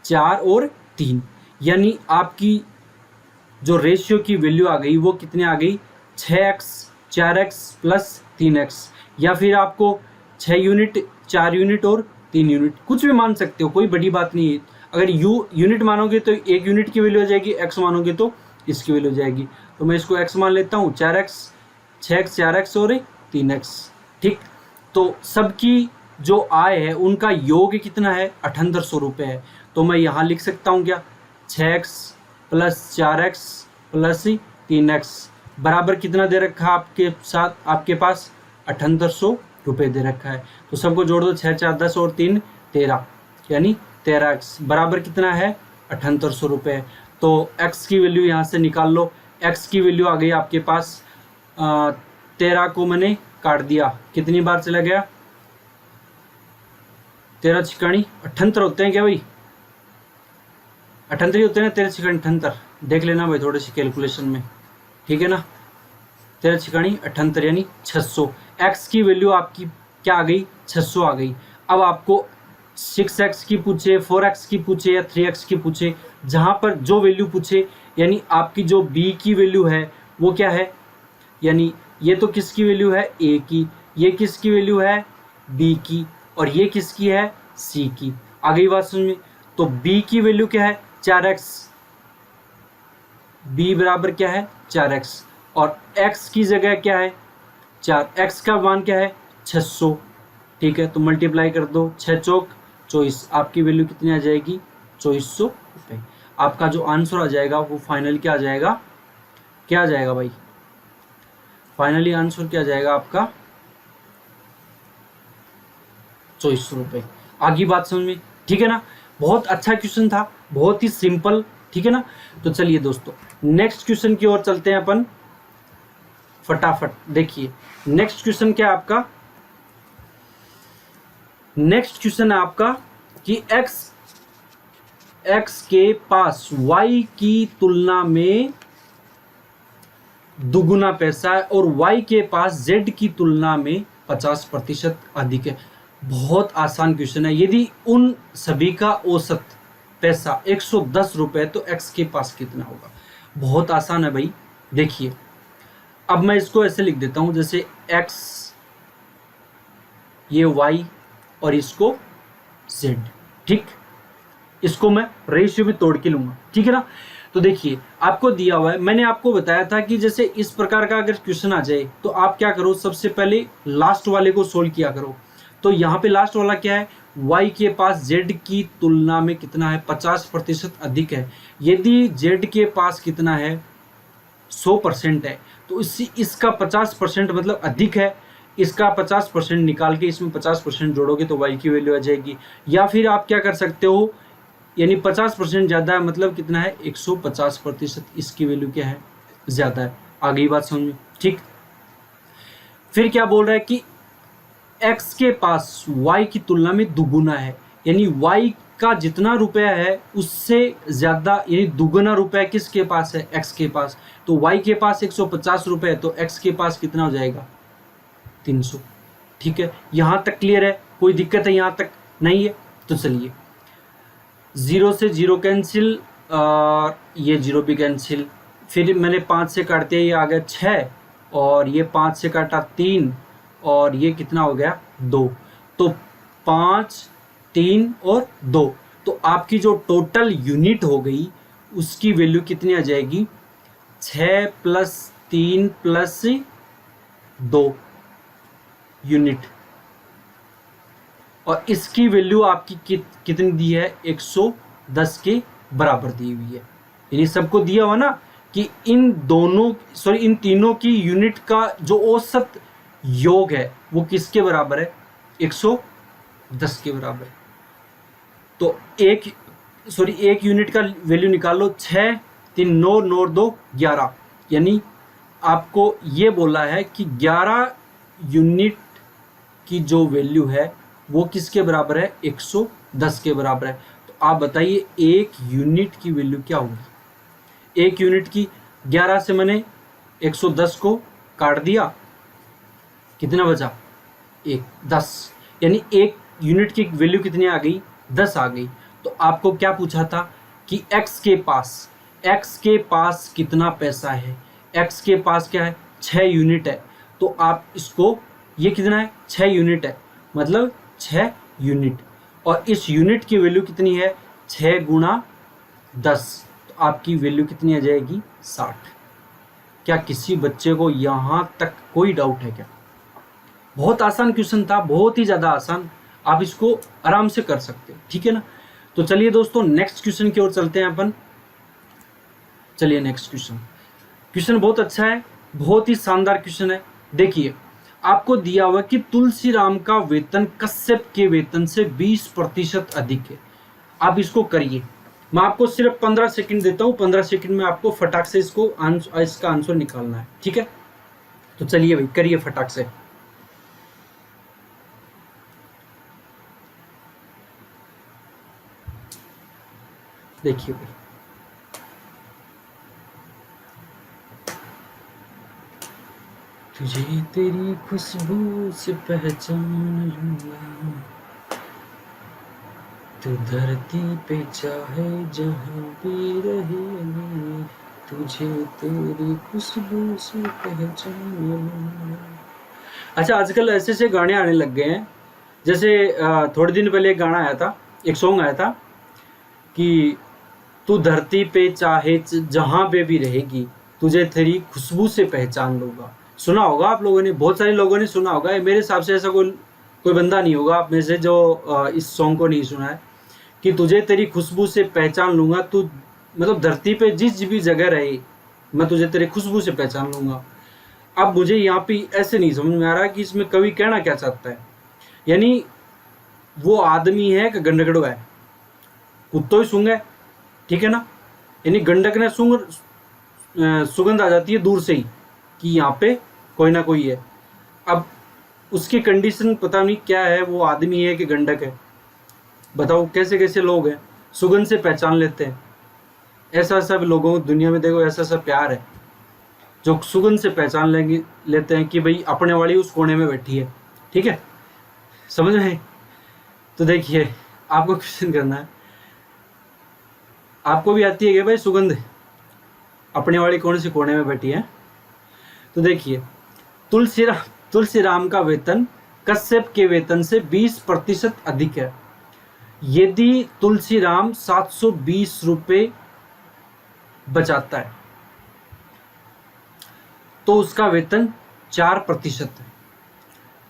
4 और 3, यानी आपकी जो रेशियो की वैल्यू आ गई वो कितने आ गई, 6x 4x प्लस 3x, या फिर आपको 6 यूनिट 4 यूनिट और 3 यूनिट कुछ भी मान सकते हो, कोई बड़ी बात नहीं है। अगर यूनिट मानोगे तो 1 यूनिट की वैल्यू आ जाएगी, x मानोगे तो इसकी वैल्यू हो जाएगी। तो मैं इसको x मान लेता हूँ, 4x 6x 4x और 3x, ठीक। तो सबकी जो आय है उनका योग कितना है, 7800 रुपये है। तो मैं यहाँ लिख सकता हूँ क्या, 6x plus 4x plus 3x बराबर कितना दे रखा है आपके साथ, आपके पास 7800 रुपये दे रखा है। तो सबको जोड़ दो, 6 4 10 और 3 13, यानी 13x बराबर कितना है, 7800 रुपये। तो x की वैल्यू यहाँ से निकाल लो, x की वैल्यू आ गई आपके पास 13 को मैंने काट दिया, कितनी बार चला गया, 13 छिकाणी 78 होते हैं क्या भाई, 78 होते हैं ना, 13 छिकाणी 78, देख लेना भाई थोड़ी सी कैलकुलेशन में, ठीक है ना। 13 छिकाणी 78 यानी 600। x की वैल्यू आपकी क्या आ गई, 600 आ गई। अब आपको 6x की पूछे, 4x की पूछे या 3x की पूछे, जहाँ पर जो वैल्यू पूछे, यानी आपकी जो b की वैल्यू है वो क्या है, यानी ये तो किसकी वैल्यू है, a की, ये किसकी वैल्यू है, b की, और ये किसकी है, c की। आ गई बात समझ में। तो b की वैल्यू क्या है, 4x, b बराबर क्या है, 4x, और x की जगह क्या है, 4, x का मान क्या है, 600, ठीक है। तो मल्टीप्लाई कर दो, 6 चौक 24, आपकी वैल्यू कितनी आ जाएगी, 2400 रुपये। आपका जो आंसर आ जाएगा वो फाइनल क्या आ जाएगा, क्या आ जाएगा भाई, फाइनली आंसर क्या आ जाएगा आपका, 2400 रुपये। आगे बात समझ में, ठीक है ना। बहुत अच्छा क्वेश्चन था, बहुत ही सिंपल, ठीक है ना। तो चलिए दोस्तों नेक्स्ट क्वेश्चन की ओर चलते हैं अपन फटाफट। देखिए नेक्स्ट क्वेश्चन क्या है आपका, नेक्स्ट क्वेश्चन है आपका कि x के पास y की तुलना में दुगुना पैसा है और y के पास z की तुलना में 50% अधिक है। बहुत आसान क्वेश्चन है। यदि उन सभी का औसत पैसा 110 रुपए तो x के पास कितना होगा। बहुत आसान है भाई। देखिए अब मैं इसको ऐसे लिख देता हूं, जैसे x, ये y और इसको z, ठीक। इसको मैं रेशियो में तोड़ के लूंगा, ठीक है ना। तो देखिए आपको दिया हुआ है, मैंने आपको बताया था कि जैसे इस प्रकार का अगर क्वेश्चन आ जाए तो आप क्या करो, सबसे पहले लास्ट वाले को सोल्व किया करो। तो यहाँ पे लास्ट वाला क्या है, y के पास z की तुलना में कितना है, 50% अधिक है। यदि z के पास कितना है, 100% है, तो इसका 50% मतलब अधिक है। इसका 50% निकाल के इसमें 50% जोड़ोगे तो y की वैल्यू आ जाएगी। या फिर आप क्या कर सकते हो, यानी 50% ज़्यादा है मतलब कितना है, 150%, इसकी वैल्यू क्या है, ज़्यादा है। आ गई बात समझ में, ठीक। फिर क्या बोल रहा है कि x के पास y की तुलना में दुगुना है, यानी y का जितना रुपया है उससे ज़्यादा, यानी दुगुना रुपया किसके पास है, x के पास। तो y के पास 150 रुपये, तो x के पास कितना हो जाएगा, 300। ठीक है, यहाँ तक क्लियर है, कोई दिक्कत है यहाँ तक नहीं है। तो चलिए 0 से 0 कैंसिल और ये 0 भी कैंसिल। फिर मैंने 5 से काटते ये आ गया 6 और ये 5 से काटा 3 और ये कितना हो गया 2। तो 5, 3 और 2, तो आपकी जो टोटल यूनिट हो गई उसकी वैल्यू कितनी आ जाएगी, 6 + 3 + 2 यूनिट। और इसकी वैल्यू आपकी कितनी दी है, 110 के बराबर दी हुई है। यानी सबको दिया हुआ ना कि इन तीनों की यूनिट का जो औसत योग है वो किसके बराबर है, 110 के बराबर है। तो एक यूनिट का वैल्यू निकाल लो, 6, 3, 9, 9, 2, 11। यानी आपको ये बोला है कि 11 यूनिट की जो वैल्यू है वो किसके बराबर है, 110 के बराबर है। तो आप बताइए एक यूनिट की वैल्यू क्या होगी। एक यूनिट की 11 से मैंने 110 को काट दिया, कितना बचा, 10। यानी एक यूनिट की वैल्यू कितनी आ गई, 10 आ गई। तो आपको क्या पूछा था कि x के पास कितना पैसा है। x के पास क्या है, 6 यूनिट है। तो आप इसको, ये कितना है, 6 यूनिट है, मतलब 6 यूनिट। और इस यूनिट की वैल्यू कितनी है, 6 × 10। तो आपकी वैल्यू कितनी आ जाएगी, 60। क्या किसी बच्चे को यहाँ तक कोई डाउट है क्या। बहुत आसान क्वेश्चन था, बहुत ही ज़्यादा आसान, आप इसको आराम से कर सकते हो, ठीक है ना। तो चलिए दोस्तों नेक्स्ट क्वेश्चन की ओर चलते हैं अपन। चलिए नेक्स्ट क्वेश्चन बहुत अच्छा है, बहुत ही शानदार क्वेश्चन है। देखिए आपको दिया हुआ कि तुलसीराम का वेतन कश्यप के वेतन से 20% अधिक है। आप इसको करिए, मैं आपको सिर्फ 15 सेकंड देता हूँ। 15 सेकंड में आपको फटाक से इसका आंसर निकालना है, ठीक है। तो चलिए भाई करिए फटाक से। देखिए भाई, तुझे तेरी खुशबू से पहचान लूंगा, तू धरती पे चाहे जहां भी रहेगी, तुझे तेरी खुशबू से पहचान लूंगा। अच्छा आजकल ऐसे ऐसे गाने आने लग गए हैं, जैसे थोड़े दिन पहले एक गाना आया था, एक सॉन्ग आया था कि तू धरती पे चाहे जहां पे भी रहेगी, तुझे तेरी खुशबू से पहचान लूंगा। सुना होगा आप लोगों ने, बहुत सारे लोगों ने सुना होगा। मेरे हिसाब से ऐसा कोई बंदा नहीं होगा आप में से जो इस सॉन्ग को नहीं सुना है कि तुझे तेरी खुशबू से पहचान लूंगा। तू मतलब धरती पे जिस भी जगह रहे, मैं तुझे तेरी खुशबू से पहचान लूंगा। अब मुझे यहाँ पे ऐसे नहीं समझ में आ रहा कि इसमें कवि कहना क्या चाहता है। यानी वो आदमी है कि गंडगड़वा है, कुत्तो ही सूंघ है, ठीक है ना। यानी गंडक ने सुगंध आ जाती है दूर से ही कि यहाँ पे कोई ना कोई है। अब उसकी कंडीशन पता नहीं क्या है, वो आदमी है कि गंडक है, बताओ कैसे कैसे लोग हैं सुगंध से पहचान लेते हैं। ऐसा सब लोगों को दुनिया में देखो, ऐसा सब प्यार है जो सुगंध से पहचान लेते हैं कि भाई अपने वाली उस कोने में बैठी है, ठीक है, समझ रहे हैं। तो देखिए आपको क्वेश्चन करना है, आपको भी आती है कि भाई सुगंध अपने वाली कौन सी कोने में बैठी है। तो देखिए तुलसी राम का वेतन कश्यप के वेतन से 20% अधिक है। यदि तुलसी राम 720 रुपये बचाता है तो उसका वेतन 4% है,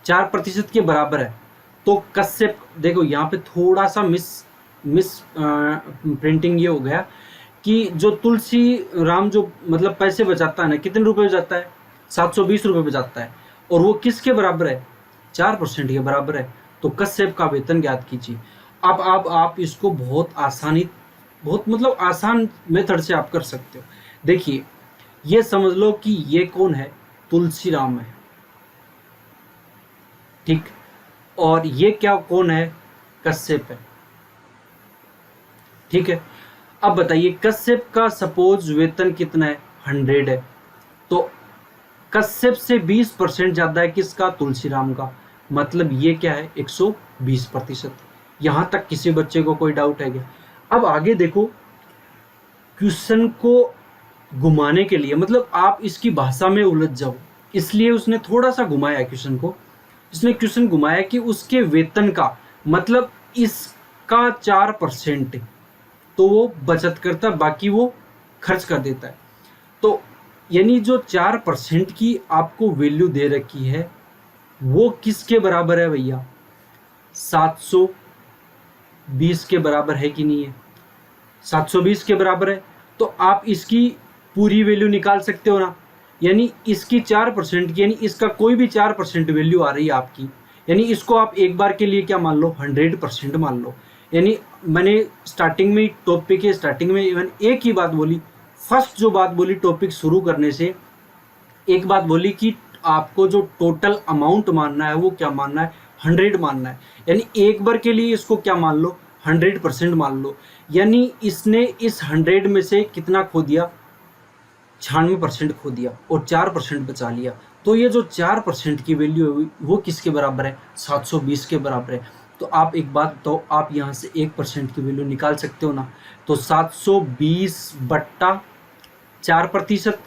4% के बराबर है। तो कश्यप, देखो यहाँ पे थोड़ा सा मिस प्रिंटिंग ये हो गया कि जो तुलसी राम जो मतलब पैसे बचाता है ना, कितने रुपए बचाता है, 720 रुपये बचाता है, और वो किसके बराबर है, 4% के बराबर है। तो कश्यप का वेतन ज्ञात कीजिए। अब आप इसको बहुत मतलब आसान मेथड से आप कर सकते हो। देखिए ये समझ लो कि ये कौन है, तुलसी राम है, ठीक, और ये क्या कौन है, कश्यप है, ठीक है। अब बताइए कश्यप का सपोज वेतन कितना है, 100 है, तो कश्यप से 20% ज्यादा है किसका, तुलसी राम का, मतलब ये क्या है, 120%। यहां तक किसी बच्चे को कोई डाउट है क्या। अब आगे देखो, क्वेश्चन को घुमाने के लिए, मतलब आप इसकी भाषा में उलझ जाओ, इसलिए उसने थोड़ा सा घुमाया क्वेश्चन को। इसने क्वेश्चन घुमाया कि उसके वेतन का मतलब इसका 4% तो वो बचत करता, बाकी वो खर्च कर देता है। तो यानी जो 4% की आपको वैल्यू दे रखी है वो किसके बराबर है भैया, 720 के बराबर है कि नहीं है, 720 के बराबर है। तो आप इसकी पूरी वैल्यू निकाल सकते हो ना, यानी इसकी 4% की, यानी इसका कोई भी 4% वैल्यू आ रही है आपकी, यानी इसको आप एक बार के लिए क्या मान लो, 100% मान लो। यानी मैंने स्टार्टिंग में, टॉपिक के स्टार्टिंग में इवन एक ही बात बोली, फर्स्ट जो बात बोली टॉपिक शुरू करने से, एक बात बोली कि आपको जो टोटल अमाउंट मानना है वो क्या मानना है, 100 मानना है। यानी एक बार के लिए इसको क्या मान लो, 100% मान लो। यानी इसने इस 100 में से कितना खो दिया, 96% खो दिया और 4% बचा लिया। तो ये जो 4% की वैल्यू है वो किसके बराबर है, 720 के बराबर है। तो आप एक बात, तो आप यहाँ से 1% की वैल्यू निकाल सकते हो ना, तो 720 बट्टा 4%।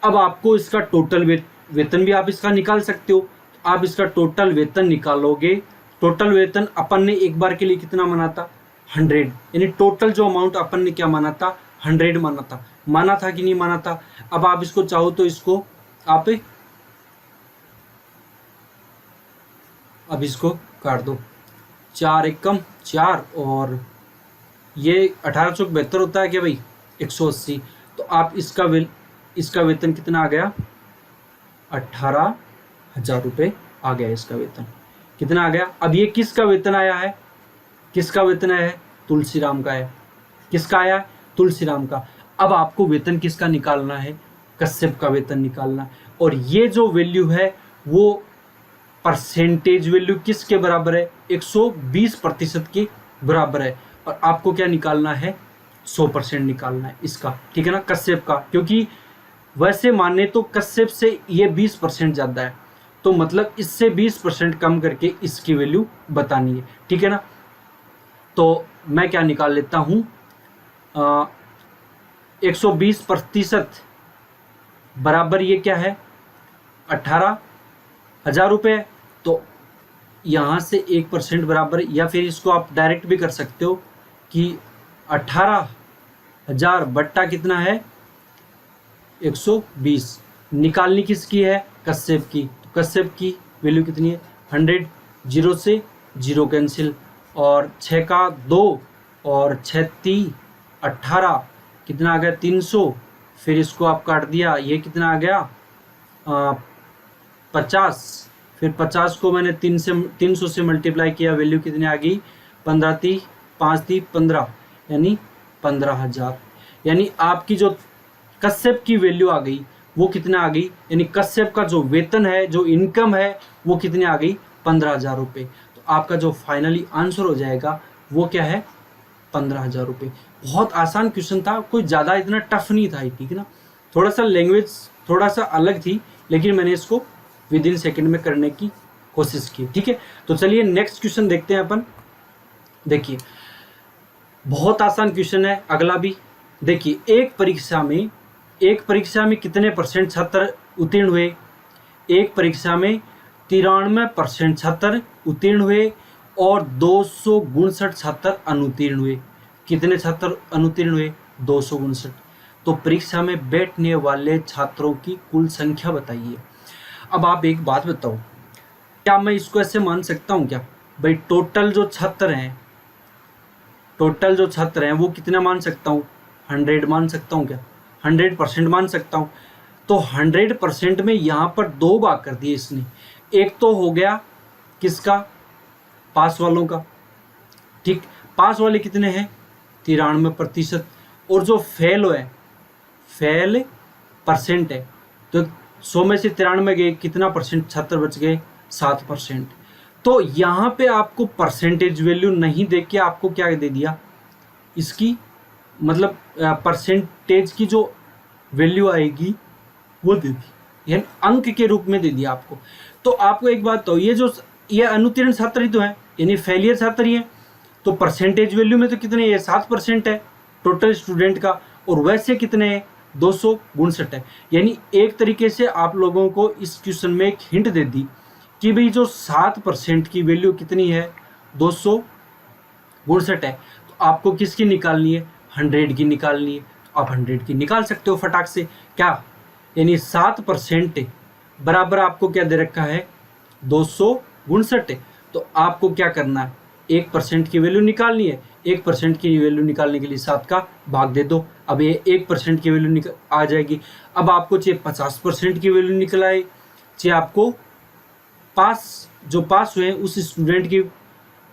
अब आपको इसका टोटल वेतन भी आप इसका निकाल सकते हो। आप इसका टोटल वेतन निकालोगे, टोटल वेतन अपन ने एक बार के लिए कितना माना था, 100, यानी टोटल जो अमाउंट अपन ने क्या माना था, 100 माना था कि नहीं माना था। अब आप इसको चाहो तो इसको आप अब इसको काट दो, 4 एकम 4 और ये 1872 होता है क्या भाई, 180। तो आप इसका वेतन कितना आ गया, 18,000 रुपये आ गया इसका वेतन, कितना आ गया। अब ये किसका वेतन आया है, किसका वेतन आया है, तुलसी राम का है, किसका आया, तुलसी राम का। अब आपको वेतन किसका निकालना है, कश्यप का वेतन निकालना है। और ये जो वैल्यू है वो परसेंटेज वैल्यू किसके बराबर है, 120% के बराबर है। और आपको क्या निकालना है, 100% निकालना है इसका, ठीक है ना, कश्यप का। क्योंकि वैसे माने तो कश्यप से ये 20% ज़्यादा है, तो मतलब इससे 20% कम करके इसकी वैल्यू बतानी है, ठीक है ना। तो मैं क्या निकाल लेता हूँ, 120% बराबर ये क्या है, 18,000 रुपये। तो यहाँ से 1% बराबर, या फिर इसको आप डायरेक्ट भी कर सकते हो कि 18,000 बट्टा कितना है, 120। निकालनी किसकी है, कश्यप की। तो कश्यप की वैल्यू कितनी है, 100, 0 से 0 कैंसिल, और 6 का 2 और 6 3 18, कितना आ गया, 300। फिर इसको आप काट दिया, ये कितना आ गया, 50। फिर 50 को मैंने 300 से मल्टीप्लाई किया, वैल्यू कितनी आ गई, 15 3 5 3 15। यानी 15,000। यानी आपकी जो कश्यप की वैल्यू आ गई वो कितना आ गई, यानी कश्यप का जो वेतन है, जो इनकम है, वो कितनी आ गई, 15,000 रुपये। तो आपका जो फाइनली आंसर हो जाएगा वो क्या है, 15,000 रुपये। बहुत आसान क्वेश्चन था, कोई ज़्यादा इतना टफ नहीं था, ठीक है ना। थोड़ा सा लैंग्वेज थोड़ा सा अलग थी, लेकिन मैंने इसको विद इन सेकेंड में करने की कोशिश की, ठीक है। तो चलिए नेक्स्ट क्वेश्चन देखते हैं अपन। देखिए बहुत आसान क्वेश्चन है अगला भी। देखिए एक परीक्षा में कितने परसेंट छात्र उत्तीर्ण हुए, एक परीक्षा में 93% छात्र उत्तीर्ण हुए और 259 छात्र अनुत्तीर्ण हुए। कितने छात्र अनुत्तीर्ण हुए, 259। तो परीक्षा में बैठने वाले छात्रों की कुल संख्या बताइए। अब आप एक बात बताओ, क्या मैं इसको ऐसे मान सकता हूँ क्या भाई, टोटल जो छात्र हैं वो कितना मान सकता हूँ, 100 मान सकता हूँ क्या, 100% मान सकता हूँ। तो 100% में यहाँ पर 2 भाग कर दिए इसने। एक तो हो गया किसका, पास वालों का, ठीक। पास वाले कितने हैं, 93%। और जो फेल परसेंट है, तो 100 में से 93 गए, कितना परसेंट छात्र बच गए, 7%। तो यहाँ पे आपको परसेंटेज वैल्यू नहीं दे के आपको क्या दे दिया, इसकी मतलब परसेंटेज की जो वैल्यू आएगी वो दे दी, यानी अंक के रूप में दे दिया आपको। तो आपको एक बात तो ये अनुत्तीर्ण छात्र ही तो है, यानी फेलियर छात्र ही है। तो परसेंटेज वैल्यू में तो कितने है, 7% है टोटल स्टूडेंट का, और वैसे कितने हैं, 259 है। यानी एक तरीके से आप लोगों को इस क्वेश्चन में एक हिंट दे दी कि भाई जो 7% की वैल्यू कितनी है, 259 है। तो आपको किसकी निकालनी है, 100 की निकालनी है। तो आप 100 की निकाल सकते हो फटाक से, क्या, यानी 7% बराबर आपको क्या दे रखा है, 259। तो आपको क्या करना है, 1% की वैल्यू निकालनी है। 1% की वैल्यू निकालने के लिए 7 का भाग दे दो। अब ये 1% की वैल्यू आ जाएगी। अब आपको चाहिए 50% की वैल्यू निकलाए, चाहिए आपको जो पास हुए उस स्टूडेंट की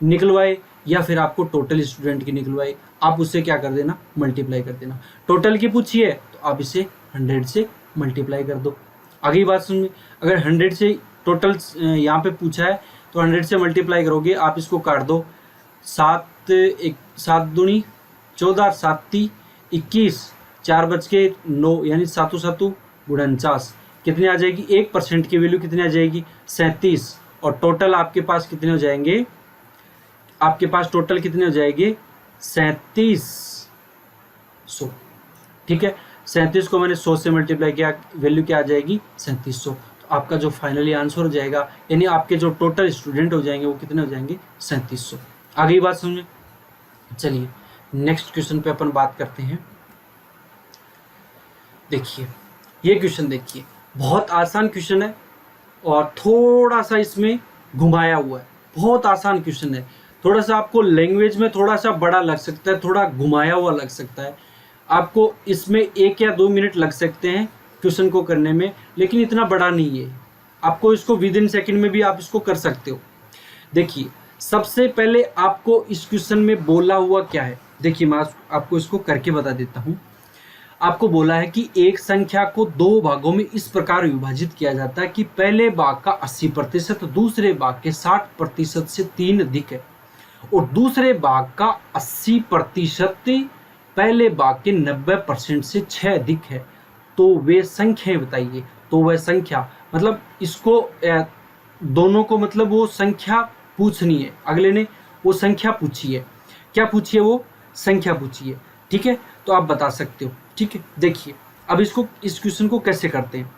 निकलवाए, या फिर आपको टोटल स्टूडेंट की निकलवाए। आप उससे क्या कर देना, मल्टीप्लाई कर देना। टोटल की पूछिए तो आप इसे 100 से मल्टीप्लाई कर दो। आगे बात सुनिए, अगर 100 से टोटल यहाँ पे पूछा है तो 100 से मल्टीप्लाई करोगे, आप इसको काट दो, 7 दूनी 14, 7 21, 4 बच के 9, यानी 7 7 49, कितनी आ जाएगी, 1% की वैल्यू कितनी आ जाएगी, 37। और टोटल आपके पास कितने हो जाएंगे, आपके पास टोटल कितने हो जाएंगे, 3700, ठीक है। 37 को मैंने 100 से मल्टीप्लाई किया, वैल्यू क्या आ जाएगी, 3700। तो आपका जो फाइनली आंसर हो जाएगा, यानी आपके जो टोटल स्टूडेंट हो जाएंगे वो कितने हो जाएंगे, 3700। आगे बात समझे। चलिए नेक्स्ट क्वेश्चन पे अपन बात करते हैं। देखिए ये क्वेश्चन देखिए, बहुत आसान क्वेश्चन है और थोड़ा सा इसमें घुमाया हुआ है। बहुत आसान क्वेश्चन है, थोड़ा सा आपको लैंग्वेज में थोड़ा सा बड़ा लग सकता है, थोड़ा घुमाया हुआ लग सकता है। आपको इसमें 1 या 2 मिनट लग सकते हैं क्वेश्चन को करने में, लेकिन इतना बड़ा नहीं है। आपको इसको विद इन सेकेंड में भी आप इसको कर सकते हो। देखिए सबसे पहले आपको इस क्वेश्चन में बोला हुआ क्या है, देखिए मैं आपको इसको करके बता देता हूँ। आपको बोला है कि एक संख्या को 2 भागों में इस प्रकार विभाजित किया जाता है कि पहले भाग का 80% दूसरे भाग के 60% से 3 अधिक है, और दूसरे भाग का 80% पहले भाग के 90% से 6 अधिक है। तो वे संख्याएं बताइए। तो वह संख्या मतलब इसको दोनों को मतलब वो संख्या पूछनी है, अगले ने वो संख्या पूछी है, क्या पूछी है, वो संख्या पूछी है, ठीक है। तो आप बता सकते हो, ठीक है। देखिए अब इस क्वेश्चन को कैसे करते हैं।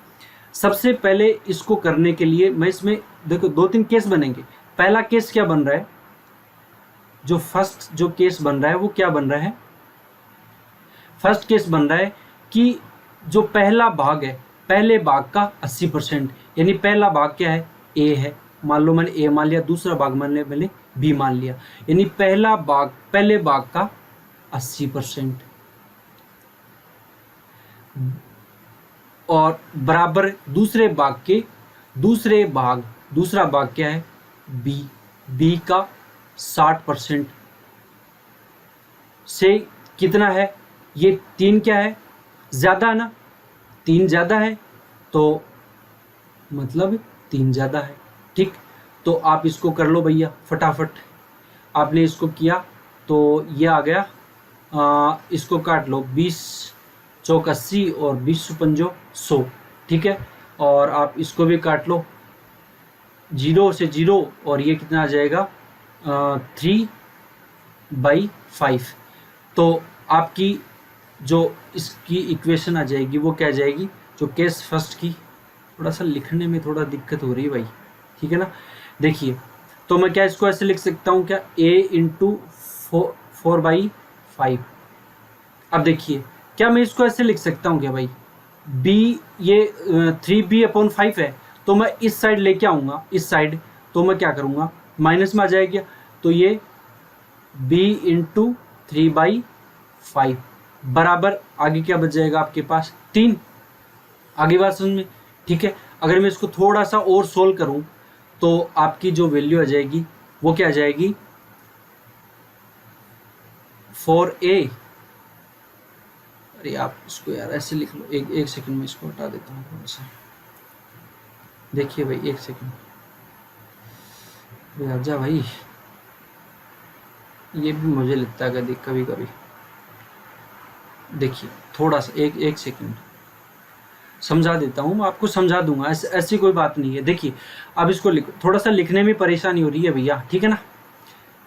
सबसे पहले इसको करने के लिए मैं इसमें देखो 2-3 केस बनेंगे। पहला केस क्या बन रहा है, जो फर्स्ट जो केस बन रहा है वो क्या बन रहा है, फर्स्ट केस बन रहा है कि जो पहला भाग है, पहले भाग का 80%, यानी पहला भाग क्या है, ए है, मान लो मैंने ए मान लिया, दूसरा भाग मैंने बी मान लिया, यानी पहले भाग का 80%, और बराबर दूसरा भाग क्या है, बी का 60%, से कितना है, ये 3 क्या है, ज़्यादा है ना, 3 ज़्यादा है तो मतलब 3 ज़्यादा है। ठीक, तो आप इसको कर लो भैया फटाफट। आपने इसको किया तो ये आ गया, इसको काट लो, 20 चौक 80 और 20 पंजो 100। ठीक है, और आप इसको भी काट लो, 0 से 0 और ये कितना आ जाएगा 3/5। तो आपकी जो इसकी इक्वेशन आ जाएगी वो क्या आ जाएगी, जो केस फर्स्ट की, थोड़ा सा लिखने में थोड़ा दिक्कत हो रही है भाई, ठीक है ना। देखिए, तो मैं क्या इसको ऐसे लिख सकता हूँ क्या, a इंटू 4/5। अब देखिए, क्या मैं इसको ऐसे लिख सकता हूँ क्या भाई, b, ये 3b/5 है, तो मैं इस साइड लेके आऊँगा, इस साइड, तो मैं क्या करूँगा, माइनस में आ जाएगा, तो ये b इंटू 3/5 बराबर आगे क्या बच जाएगा आपके पास 3। आगे बात समझ में, ठीक है। अगर मैं इसको थोड़ा सा और सोल्व करूं तो आपकी जो वैल्यू आ जाएगी वो क्या आ जाएगी 4a। अरे आप इसको यार ऐसे लिख लो, एक सेकंड में इसको हटा देता हूँ थोड़ा सा। देखिए भाई, एक सेकंड आजा भाई, ये भी मुझे लगता है कभी कभी। देखिए थोड़ा सा एक सेकंड समझा देता हूँ, मैं आपको समझा दूंगा, ऐसी कोई बात नहीं है। देखिए अब इसको लिखो, थोड़ा सा लिखने में परेशानी हो रही है भैया, ठीक है ना,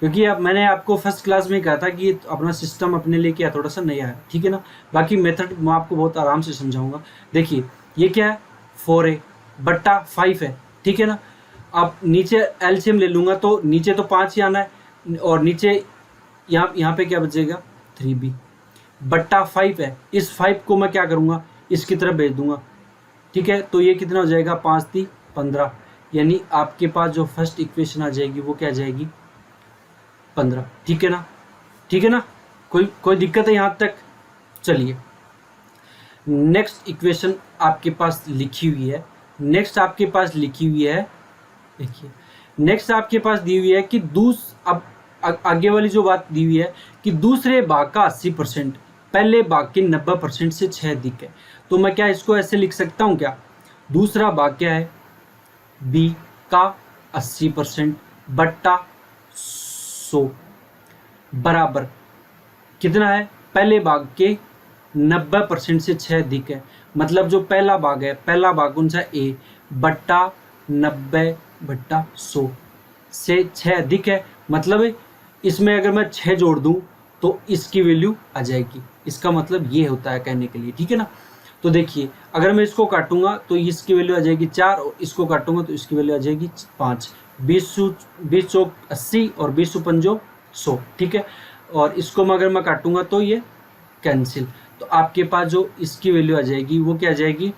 क्योंकि अब मैंने आपको फर्स्ट क्लास में कहा था कि अपना सिस्टम अपने लिए क्या थोड़ा सा नया है, ठीक है ना। बाकी मेथड मैं आपको बहुत आराम से समझाऊंगा। देखिए ये क्या है 4a/5 है, ठीक है ना। अब नीचे एलसीएम ले लूँगा तो नीचे तो 5 ही आना है, और नीचे यहाँ पे क्या बचेगा 3b/5 है। इस 5 को मैं क्या करूँगा, इसकी तरफ भेज दूंगा, ठीक है। तो ये कितना हो जाएगा 5 × 3 = 15, यानी आपके पास जो फर्स्ट इक्वेशन आ जाएगी वो क्या आ जाएगी 15, ठीक है ना, ठीक है ना। कोई दिक्कत है यहाँ तक। चलिए नेक्स्ट इक्वेशन आपके पास लिखी हुई है, देखिए नेक्स्ट आपके पास दी हुई है कि अब आगे वाली जो बात दी हुई है कि दूसरे भाग का 80% पहले भाग के 90% से 6 अधिक है। तो मैं क्या इसको ऐसे लिख सकता हूँ क्या, दूसरा भाग क्या है b का 80% बट्टा 100 बराबर कितना है, पहले भाग के 90% से 6 अधिक है। मतलब जो पहला भाग है, पहला भाग कौन सा a बट्टा 90/100 से 6 अधिक है। मतलब इसमें अगर मैं 6 जोड़ दूं तो इसकी वैल्यू आ जाएगी, इसका मतलब ये होता है कहने के लिए, ठीक है ना। तो देखिए अगर मैं इसको काटूंगा तो इसकी वैल्यू आ जाएगी 4, और इसको काटूंगा तो इसकी वैल्यू आ जाएगी 5। 20 चौक 80 और 20 पंजो 100, ठीक है। और इसको अगर मैं काटूंगा तो ये कैंसिल, तो आपके पास जो इसकी वैल्यू आ जाएगी वो क्या आ जाएगी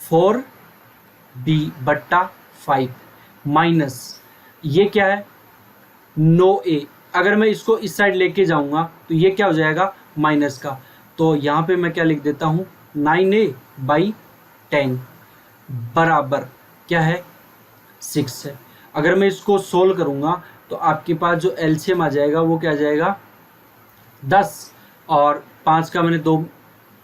4b/5 माइनस ये क्या है 9a। अगर मैं इसको इस साइड लेके जाऊंगा तो ये क्या हो जाएगा माइनस का, तो यहाँ पे मैं क्या लिख देता हूँ 9a/10 बराबर क्या है 6 है। अगर मैं इसको सोल्व करूँगा तो आपके पास जो एलसीएम आ जाएगा वो क्या आ जाएगा 10, और 5 का मैंने 2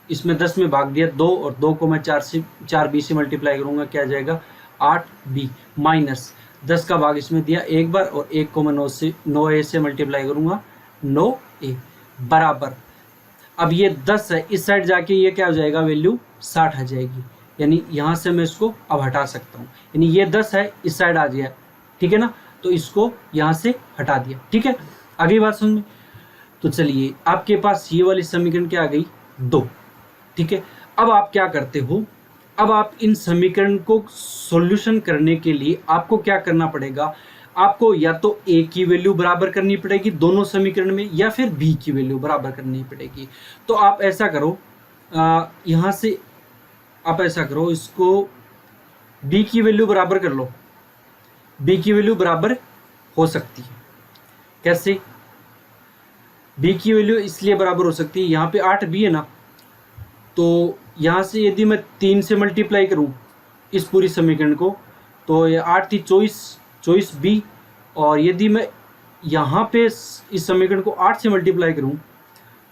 इसमें 10 में भाग दिया 2, और 2 को मैं 4b से मल्टीप्लाई करूँगा, क्या आ जाएगा 8b माइनस 10 का भाग इसमें दिया एक बार, और 1 को मैं 9a से मल्टीप्लाई करूँगा 9a बराबर, अब ये 10 है, इस साइड जाके ये क्या हो जाएगा वैल्यू 60 आ जाएगी, यानी यहाँ से मैं इसको अब हटा सकता हूँ, यानी ये 10 है इस साइड आ गया, ठीक है ना, तो इसको यहाँ से हटा दिया, ठीक है। अगली बात समझ में, तो चलिए आपके पास ये वाली समीकरण क्या आ गई 2, ठीक है। अब आप क्या करते हो, अब आप इन समीकरण को सॉल्यूशन करने के लिए आपको क्या करना पड़ेगा, आपको या तो a की वैल्यू बराबर करनी पड़ेगी दोनों समीकरण में, या फिर b की वैल्यू बराबर करनी पड़ेगी। तो आप ऐसा करो, यहाँ से आप ऐसा करो, इसको b की वैल्यू बराबर कर लो, b की वैल्यू बराबर हो सकती है, कैसे b की वैल्यू इसलिए बराबर हो सकती है, यहाँ पे 8b है ना, तो यहाँ से यदि मैं 3 से मल्टीप्लाई करूँ इस पूरी समीकरण को, तो ये 8 थी 24b, और यदि मैं यहाँ पे इस समीकरण को 8 से मल्टीप्लाई करूँ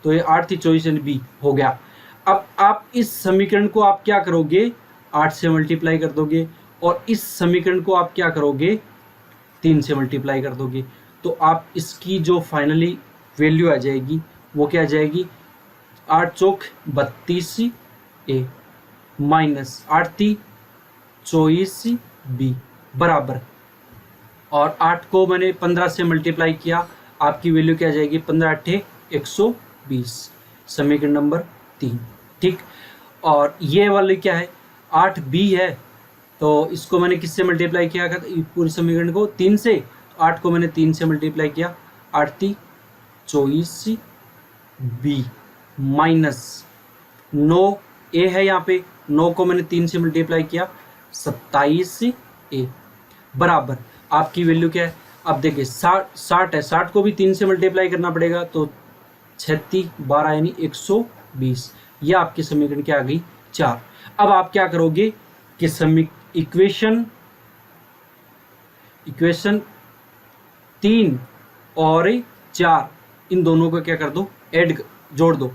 तो ये 8 थी 24 यानी बी हो गया। अब आप इस समीकरण को आप क्या करोगे, 8 से मल्टीप्लाई कर दोगे, और इस समीकरण को आप क्या करोगे, 3 से मल्टीप्लाई कर दोगे। तो आप इसकी जो फाइनली वैल्यू आ जाएगी वो क्या आ जाएगी, 8 चौक 32 ए माइनस 8 ती 24 बी बराबर, और 8 को मैंने 15 से मल्टीप्लाई किया, आपकी वैल्यू क्या आ जाएगी, 15 8 120, समीकरण नंबर 3। ठीक, और ये वाली क्या है, 8 बी है, तो इसको मैंने किससे मल्टीप्लाई किया, पूरे समीकरण को 3 से, 8 को मैंने 3 से मल्टीप्लाई किया, 8 ती 24 बी माइनस 9 ए है यहाँ पे, 9 को मैंने 3 से मल्टीप्लाई किया, 27 ए बराबर, आपकी वैल्यू क्या है, अब देखिए 60 है, 60 को भी 3 से मल्टीप्लाई करना पड़ेगा, तो 36 12 यानी 120, यह आपकी समीकरण क्या आ गई 4। अब आप क्या करोगे कि इक्वेशन 3 और 4 इन दोनों को क्या कर दो, जोड़ दो।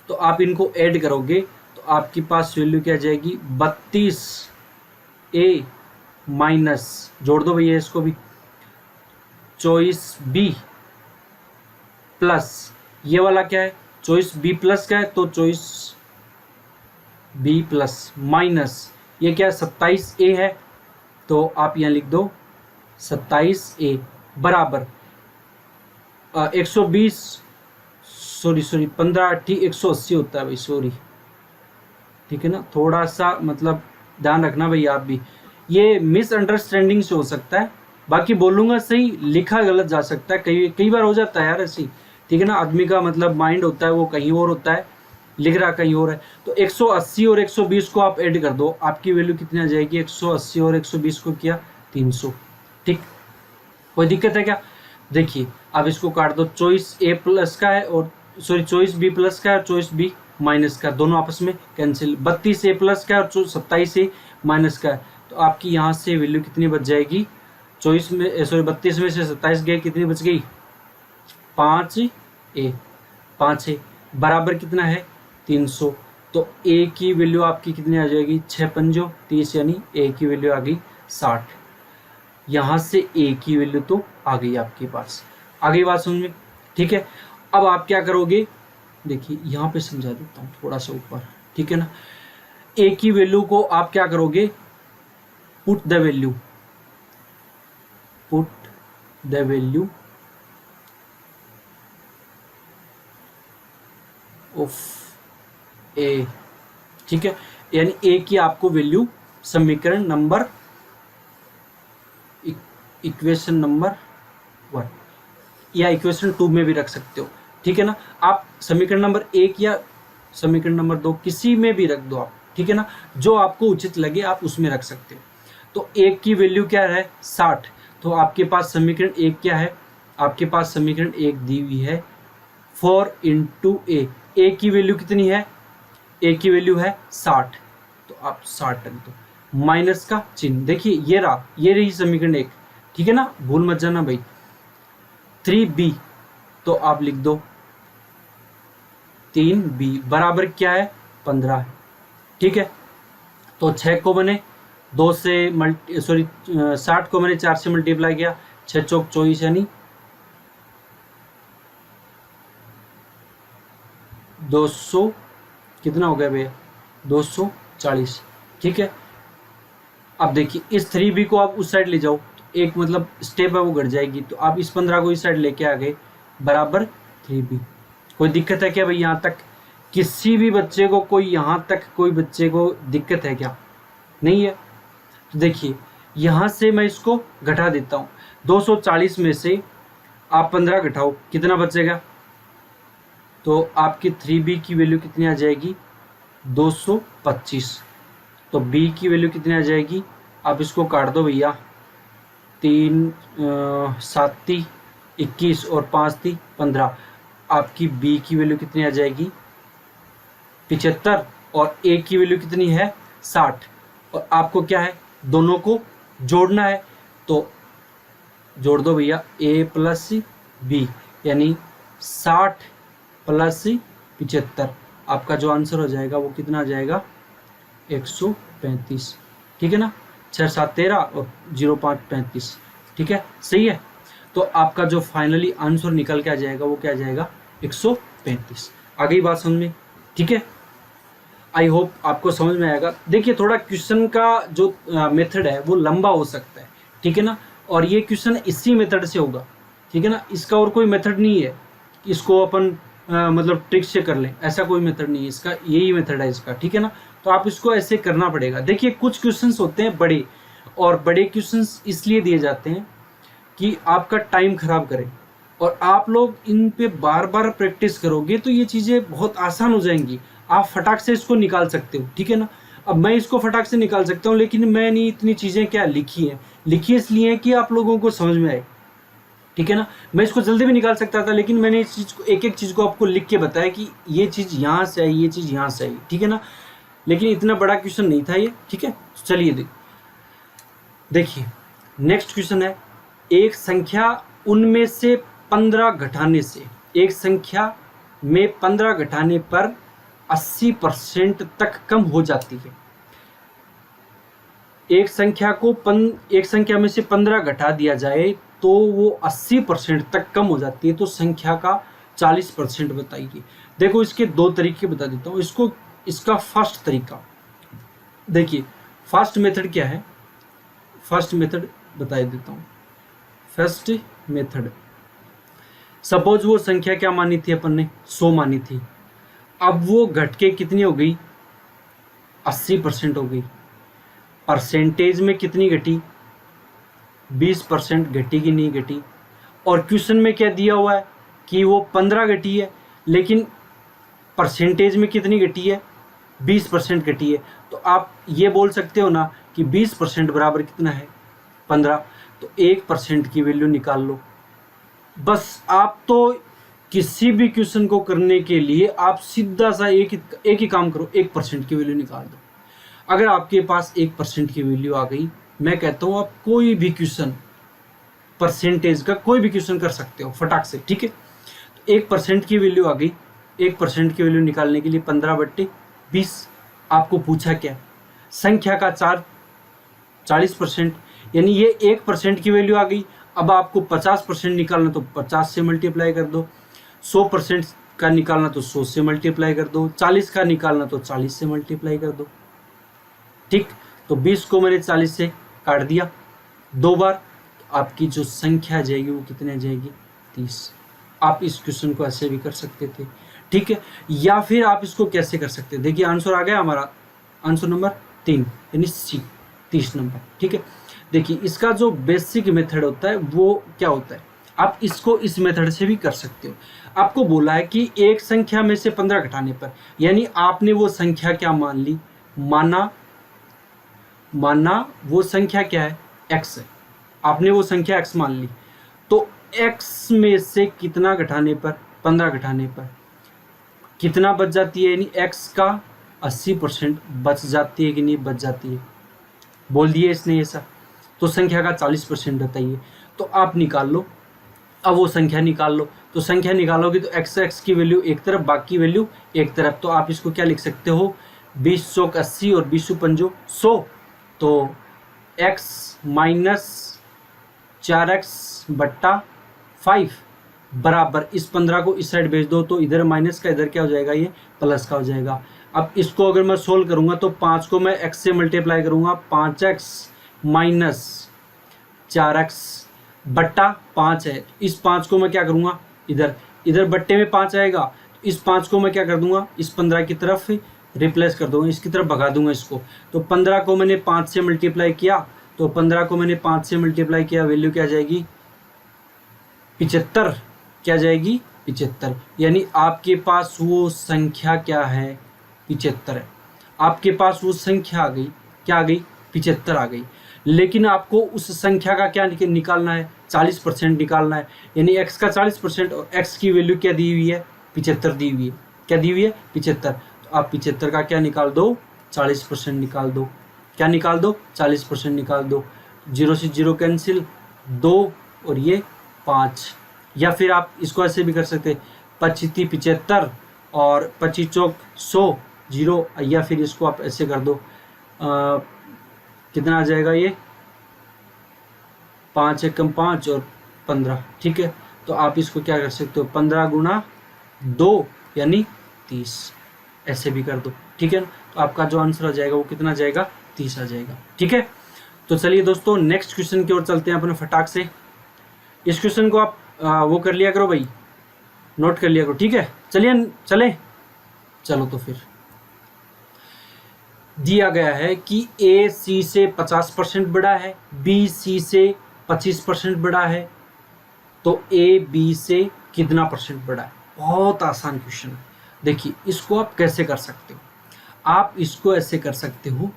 तो आप इनको ऐड करोगे तो आपके पास वैल्यू क्या आ जाएगी, 32 ए माइनस, जोड़ दो भैया इसको भी, 24 बी प्लस, ये वाला क्या है 24 बी प्लस का है, तो 24 बी प्लस माइनस, ये क्या है 27 ए है, तो आप यहाँ लिख दो 27 ए बराबर 120, सॉरी 15 8 180 होता है भाई, सॉरी, ठीक है ना, थोड़ा सा मतलब ध्यान रखना भाई आप भी, ये मिसअंडरस्टैंडिंग से हो सकता है, बाकी बोलूँगा सही, लिखा गलत जा सकता है, कई बार हो जाता है यार ऐसी, ठीक है ना, आदमी का मतलब माइंड होता है वो कहीं और होता है, लिख रहा कहीं और है। तो 180 और 120 को आप ऐड कर दो, आपकी वैल्यू कितनी आ जाएगी, 180 और 120 को किया 300। ठीक, कोई दिक्कत है क्या, देखिए आप इसको काट दो, 24 ए प्लस का है और सॉरी 24 बी प्लस का है और 24 बी माइनस का, दोनों आपस में कैंसिल, 32 ए प्लस का है और 27 ए माइनस का है, तो आपकी यहाँ से वैल्यू कितनी बच जाएगी, 24 में सॉरी 32 में से 27 गए, कितनी बच गई 5 ए, 5 ए बराबर कितना है 300, तो ए की वैल्यू आपकी कितनी आ जाएगी, 6 पंजो 30 यानी ए की वैल्यू आ गई 60, यहाँ से ए की वैल्यू तो आ गई आपके पास, आ गई बात समझ में। ठीक है, अब आप क्या करोगे, देखिए यहाँ पे समझा देता हूँ थोड़ा सा ऊपर, ठीक है ना, ए की वैल्यू को आप क्या करोगे, पुट द वैल्यू ऑफ ए, ठीक है, यानी ए की आपको वैल्यू समीकरण नंबर इक्वेशन नंबर 1 या इक्वेशन 2 में भी रख सकते हो, ठीक है ना, आप समीकरण नंबर 1 या समीकरण नंबर 2 किसी में भी रख दो आप, ठीक है ना, जो आपको उचित लगे आप उसमें रख सकते हो। तो एक की वैल्यू क्या है 60, तो आपके पास समीकरण 1 क्या है, आपके पास समीकरण 1 दी हुई है 4 इंटू ए, ए की वैल्यू कितनी है, ए की वैल्यू है 60, तो आप 60 रख दो, माइनस का चिन्ह, देखिए ये रही समीकरण 1, ठीक है ना, भूल मत जाना भाई, 3b, तो आप लिख दो 3b बराबर क्या है 15 है, ठीक है, तो 6 को मैंने 2 से 60 को मैंने 4 से मल्टीप्लाई किया, 6 चौक 24 यानी 200 कितना हो गया भैया 240, ठीक है। अब देखिए इस 3b को आप उस साइड ले जाओ, तो एक मतलब स्टेप है वो घट जाएगी, तो आप इस 15 को इस साइड लेके आ गए बराबर 3b। कोई दिक्कत है क्या भाई, यहाँ तक किसी भी बच्चे को कोई बच्चे को दिक्कत है क्या, नहीं है। तो देखिए यहाँ से मैं इसको घटा देता हूँ, 240 में से आप 15 घटाओ कितना बचेगा, तो आपकी 3b की वैल्यू कितनी आ जाएगी 225, तो b की वैल्यू कितनी आ जाएगी, आप इसको काट दो भैया, 3 7 21 और 5 15, आपकी b की वैल्यू कितनी आ जाएगी 75, और a की वैल्यू कितनी है 60, और आपको क्या है दोनों को जोड़ना है, तो जोड़ दो भैया a प्लस बी, यानी 60 प्लस 75। आपका जो आंसर हो जाएगा वो कितना आ जाएगा 135। ठीक है ना, 6 7 13 और 0 5 35। ठीक है, सही है। तो आपका जो फाइनली आंसर निकल के आ जाएगा वो क्या आ जाएगा 135। आ गई बात समझ में? ठीक है, आई होप आपको समझ में आएगा। देखिए थोड़ा क्वेश्चन का जो मेथड है वो लंबा हो सकता है, ठीक है ना, और ये क्वेश्चन इसी मेथड से होगा, ठीक है ना, इसका और कोई मेथड नहीं है इसको अपन मतलब ट्रिक से कर लें, ऐसा कोई मेथड नहीं है इसका, यही मेथड है इसका, ठीक है ना। तो आप इसको ऐसे करना पड़ेगा। देखिए कुछ क्वेश्चंस होते हैं बड़े, और बड़े क्वेश्चंस इसलिए दिए जाते हैं कि आपका टाइम खराब करें, और आप लोग इन पे बार बार प्रैक्टिस करोगे तो ये चीज़ें बहुत आसान हो जाएंगी, आप फटाक से इसको निकाल सकते हो, ठीक है ना। अब मैं इसको फटाक से निकाल सकता हूँ, लेकिन मैंने इतनी चीज़ें क्या लिखी हैं, लिखी इसलिए है कि आप लोगों को समझ में आए, ठीक है ना। मैं इसको जल्दी भी निकाल सकता था, लेकिन मैंने इस चीज़ को एक एक चीज़ को आपको लिख के बताया कि ये चीज़ यहाँ से आई, ये चीज़ यहाँ से आई, ठीक है ना। लेकिन इतना बड़ा क्वेश्चन नहीं था ये, ठीक है। चलिए देखिए नेक्स्ट क्वेश्चन है, एक संख्या उनमें से 15 घटाने से, एक संख्या में 15 घटाने पर 80% तक कम हो जाती है। एक संख्या में से 15 घटा दिया जाए तो वो 80% तक कम हो जाती है, तो संख्या का 40% बताइए। देखो इसके दो तरीके बता देता हूँ इसको। इसका फर्स्ट तरीका देखिए, फर्स्ट मेथड क्या है, फर्स्ट मेथड बता देता हूँ। फर्स्ट मेथड, सपोज वो संख्या क्या मानी थी अपन ने, 100 मानी थी, अब वो घट के कितनी हो गई, 80% हो गई। परसेंटेज में कितनी घटी, 20% घटी कि नहीं घटी। और क्वेश्चन में क्या दिया हुआ है कि वो 15 घटी है, लेकिन परसेंटेज में कितनी घटी है, 20% घटी है। तो आप ये बोल सकते हो ना कि 20% बराबर कितना है, 15। तो 1% की वैल्यू निकाल लो। बस आप तो किसी भी क्वेश्चन को करने के लिए आप सीधा सा एक ही काम करो, 1% की वैल्यू निकाल दो। अगर आपके पास 1% की वैल्यू आ गई, मैं कहता हूँ आप कोई भी क्वेश्चन, परसेंटेज का कोई भी क्वेश्चन कर सकते हो फटाक से, ठीक है। तो 1% की वैल्यू आ गई, 1% की वैल्यू निकालने के लिए 15/20 आपको पूछा क्या, संख्या का 40%, यानी ये 1% की वैल्यू आ गई। अब आपको 50% निकालना तो 50 से मल्टीप्लाई कर दो, 100% का निकालना तो 100 से मल्टीप्लाई कर दो, 40 का निकालना तो 40 से मल्टीप्लाई कर दो, ठीक। तो 20 को मैंने 40 से काट दिया 2 बार, तो आपकी जो संख्या आ जाएगी वो कितने आ जाएगी, 30। आप इस क्वेश्चन को ऐसे भी कर सकते थे, ठीक है। या फिर आप इसको कैसे कर सकते हैं, देखिए आंसर आ गया हमारा, आंसर नंबर 3 यानी सी, 30 नंबर, ठीक है। देखिए इसका जो बेसिक मेथड होता है वो क्या होता है, आप इसको इस मेथड से भी कर सकते हो। आपको बोला है कि एक संख्या में से 15 घटाने पर, यानी आपने वो संख्या क्या मान ली, माना वो संख्या क्या है, x है, आपने वो संख्या x मान ली। तो x में से कितना घटाने पर, 15 घटाने पर कितना बच जाती है, यानी x का 80% बच जाती है कि नहीं बच जाती है, बोल दिए इसने ऐसा। तो संख्या का 40% बताइए। तो आप निकाल लो, अब वो संख्या निकाल लो। तो संख्या निकालोगे तो x की वैल्यू एक तरफ, बाकी वैल्यू एक तरफ। तो आप इसको क्या लिख सकते हो, 20 चौक 80 और 20 पंजो 100। तो x माइनस 4x/5 बराबर, इस 15 को इस साइड भेज दो तो इधर माइनस का, इधर क्या हो जाएगा, ये प्लस का हो जाएगा। अब इसको अगर मैं सोल्व करूंगा तो 5 को मैं x से मल्टीप्लाई करूंगा, 5x माइनस 4x/5 है। इस 5 को मैं क्या करूंगा, इधर बट्टे में 5 आएगा, इस 5 को मैं क्या कर दूंगा, इस 15 की तरफ रिप्लेस कर दूंगा, इसकी तरफ भगा दूंगा इसको। तो 15 को मैंने 5 से मल्टीप्लाई किया, तो 15 को मैंने 5 से मल्टीप्लाई किया, वैल्यू क्या जाएगी, 75। क्या जाएगी, 75। यानी आपके पास वो संख्या क्या है, 75 है। आपके पास वो संख्या आ गई, क्या आ गई, 75 आ गई। लेकिन आपको उस संख्या का क्या निकालना है, 40% निकालना है। यानी x का 40% और x की वैल्यू क्या दी हुई है, 75 दी हुई है। क्या दी हुई है, 75। तो आप 75 का क्या निकाल दो, 40% निकाल दो। क्या निकाल दो, 40% निकाल दो। 0 से 0 कैंसिल, 2 और ये 5। या फिर आप इसको ऐसे भी कर सकते हैं, 25 75 और 25 चौक 100 जीरो, या फिर इसको आप ऐसे कर दो, कितना आ जाएगा ये 5 एकम 5 और 15, ठीक है। तो आप इसको क्या कर सकते हो 15 गुना 2 यानी 30, ऐसे भी कर दो, ठीक है ना। तो आपका जो आंसर आ जाएगा वो कितना जाएगा 30 आ जाएगा, ठीक है। तो चलिए दोस्तों नेक्स्ट क्वेश्चन की ओर चलते हैं अपने फटाक से। इस क्वेश्चन को आप वो कर लिया करो भाई, नोट कर लिया करो, ठीक है। चलिए चले, चलो तो फिर दिया गया है कि ए सी से 50% बड़ा है, बी सी से 25% बड़ा है, तो ए बी से कितना परसेंट बड़ा है। बहुत आसान क्वेश्चन है। देखिए इसको आप कैसे कर सकते हो, आप इसको ऐसे कर सकते हो,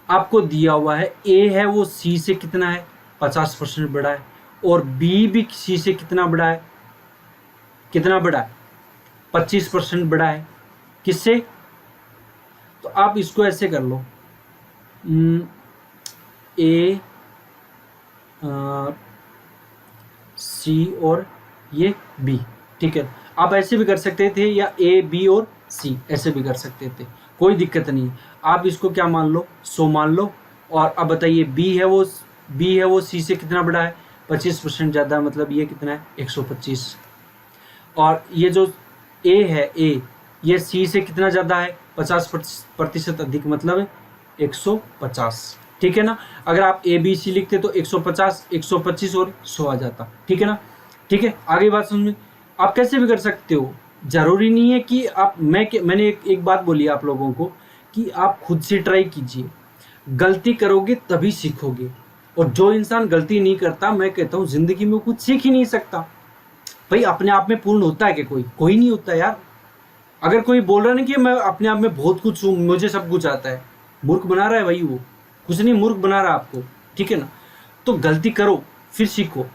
आपको दिया हुआ है ए है वो सी से कितना है 50% बड़ा है, और बी भी सी से कितना बड़ा है, कितना बड़ा है 25% बड़ा है। किससे, तो आप इसको ऐसे कर लो, ए सी और ये बी, ठीक है। आप ऐसे भी कर सकते थे, या ए बी और सी ऐसे भी कर सकते थे, कोई दिक्कत नहीं है। आप इसको क्या मान लो 100 मान लो, और अब बताइए बी है वो सी से कितना बड़ा है 25% ज़्यादा, मतलब ये कितना है 125, और ये जो ए है ए ये सी से कितना ज़्यादा है 50% अधिक, मतलब 150, ठीक है ना। अगर आप ए बी सी लिखते तो 150 125 और 100 आ जाता, ठीक है ना। ठीक है, आगे बात समझ में। आप कैसे भी कर सकते हो, जरूरी नहीं है कि आप मैंने एक बात बोली आप लोगों को कि आप खुद से ट्राई कीजिए, गलती करोगे तभी सीखोगे। और जो इंसान गलती नहीं करता, मैं कहता हूँ जिंदगी में कुछ सीख ही नहीं सकता। भाई अपने आप में पूर्ण होता है कि कोई नहीं होता यार। अगर कोई बोल रहा नहीं कि मैं अपने आप में बहुत कुछ हूँ, मुझे सब कुछ आता है, मूर्ख बना रहा है भाई, वो कुछ नहीं, मूर्ख बना रहा है आपको, ठीक है ना। तो गलती करो फिर सीखो।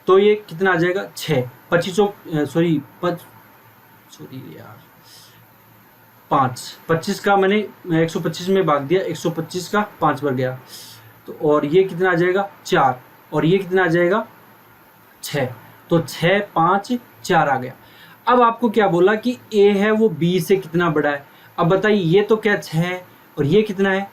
तो ये कितना आ जाएगा 6, 25 सॉरी यार 5, 25 का मैंने 125 में भाग दिया, 125 का 5 बार गया, तो और ये कितना आ जाएगा 4, और ये कितना आ जाएगा 6, तो 6 5 4 आ गया। अब आपको क्या बोला कि ए है वो बी से कितना बड़ा है। अब बताइए ये तो क्या 6 है और ये कितना है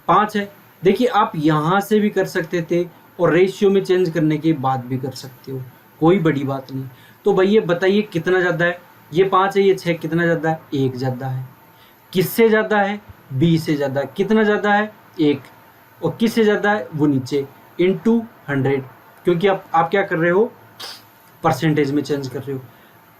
5 है। देखिए आप यहाँ से भी कर सकते थे और रेशियो में चेंज करने के बाद भी कर सकते हो, कोई बड़ी बात नहीं। तो भाई ये बताइए कितना ज़्यादा है, ये 5 है ये 6, कितना ज़्यादा है 1 ज़्यादा है। किससे ज़्यादा है बी से ज़्यादा है, कितना ज़्यादा है 1, और किससे ज़्यादा है वो नीचे इंटू 100, क्योंकि आप क्या कर रहे हो परसेंटेज में चेंज कर रहे हो।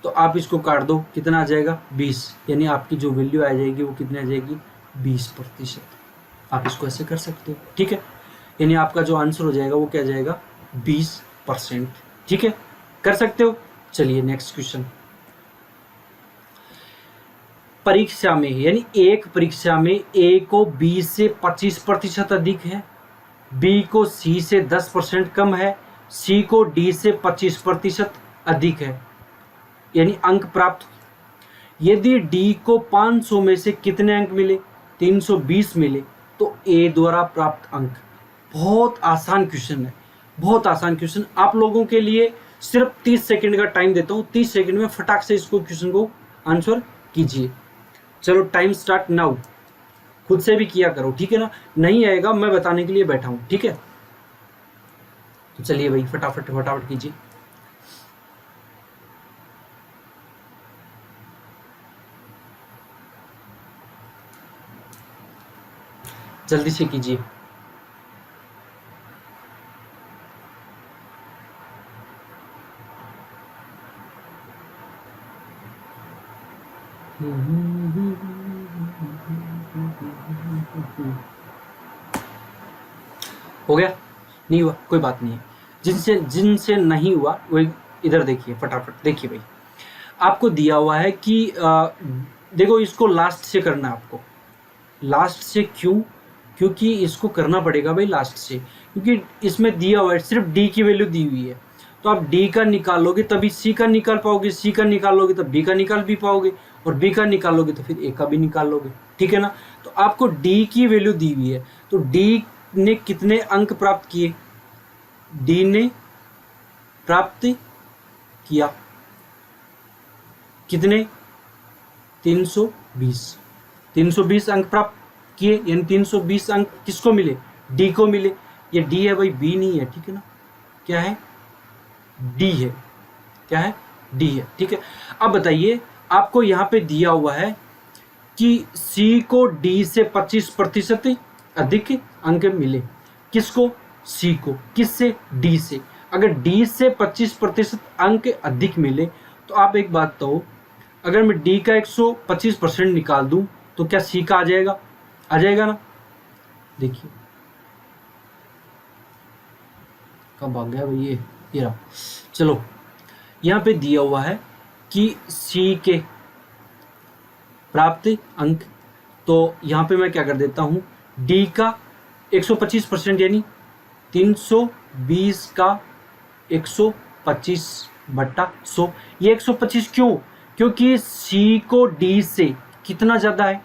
तो आप इसको काट दो, कितना आ जाएगा 20, यानी आपकी जो वैल्यू आ जाएगी वो कितनी आ जाएगी 20%। आप इसको ऐसे कर सकते हो, ठीक है। यानी आपका जो आंसर हो जाएगा वो क्या जाएगा 20%, ठीक है, कर सकते हो। चलिए नेक्स्ट क्वेश्चन। परीक्षा में यानी एक परीक्षा में ए को बी से 25% अधिक है, बी को सी से 10% कम है, सी को डी से 25% अधिक है, यानी अंक प्राप्त। यदि डी को 500 में से कितने अंक मिले 320 मिले, तो ए द्वारा प्राप्त अंक। बहुत आसान क्वेश्चन है, बहुत आसान क्वेश्चन। आप लोगों के लिए सिर्फ 30 सेकंड का टाइम देता हूँ, 30 सेकंड में फटाक से इसको क्वेश्चन को आंसर कीजिए। चलो टाइम स्टार्ट नाउ। खुद से भी किया करो, ठीक है ना, नहीं आएगा मैं बताने के लिए बैठा हूँ, ठीक है। तो चलिए भाई फटाफट फटाफट कीजिए। जल्दी से कीजिए। हो गया, नहीं हुआ कोई बात नहीं है। जिनसे नहीं हुआ वो इधर देखिए, फटाफट देखिए भाई। आपको दिया हुआ है कि देखो इसको लास्ट से करना है आपको। लास्ट से क्यों, क्योंकि इसको करना पड़ेगा भाई लास्ट से, क्योंकि इसमें दिया हुआ है सिर्फ डी की वैल्यू दी हुई है। तो आप डी का निकालोगे तभी सी का निकाल पाओगे, सी का निकालोगे तब बी का निकाल भी पाओगे, और बी का निकालोगे तो फिर ए का भी निकाल लोगे, ठीक है ना। तो आपको डी की वैल्यू दी हुई है, तो डी ने कितने अंक प्राप्त किए, डी ने प्राप्त किया कितने 320 320 अंक प्राप्त किए, यानी 320 अंक किसको मिले, डी को मिले। ये डी है भाई, बी नहीं है, ठीक है ना, क्या है, डी है, क्या है, डी है, ठीक है। अब बताइए, आपको यहाँ पे दिया हुआ है कि सी को डी से 25% अधिक अंक मिले। किसको, सी को, किससे, डी से। अगर डी से 25% अंक अधिक मिले तो आप एक बात तो, अगर मैं डी का 125% निकाल दूं तो क्या सी का आ जाएगा, आ जाएगा ना। देखिए कब आ गया भाई ये रहा। चलो यहाँ पे दिया हुआ है कि सी के प्राप्त अंक, तो यहाँ पे मैं क्या कर देता हूँ, डी का 125% यानी 320 का 125/100। ये 125 क्यों, क्योंकि सी को डी से कितना ज़्यादा है,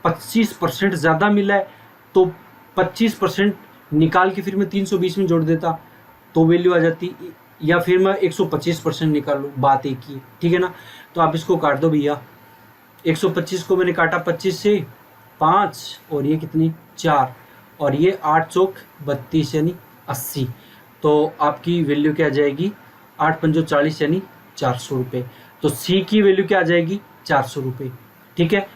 25% ज़्यादा मिला है, तो 25% निकाल के फिर मैं 320 में जोड़ देता तो वैल्यू आ जाती, या फिर मैं 125% निकाल लूँ, बात एक ही, ठीक है ना। तो आप इसको काट दो भैया, 125 को मैंने काटा 25 से 5, और ये कितनी 4, और ये 8 चौक 32 यानी 80। तो आपकी वैल्यू क्या आ जाएगी, 8 पंजो 40 यानी 400 रुपये। तो सी की वैल्यू क्या आ जाएगी, 400 रुपये, ठीक है।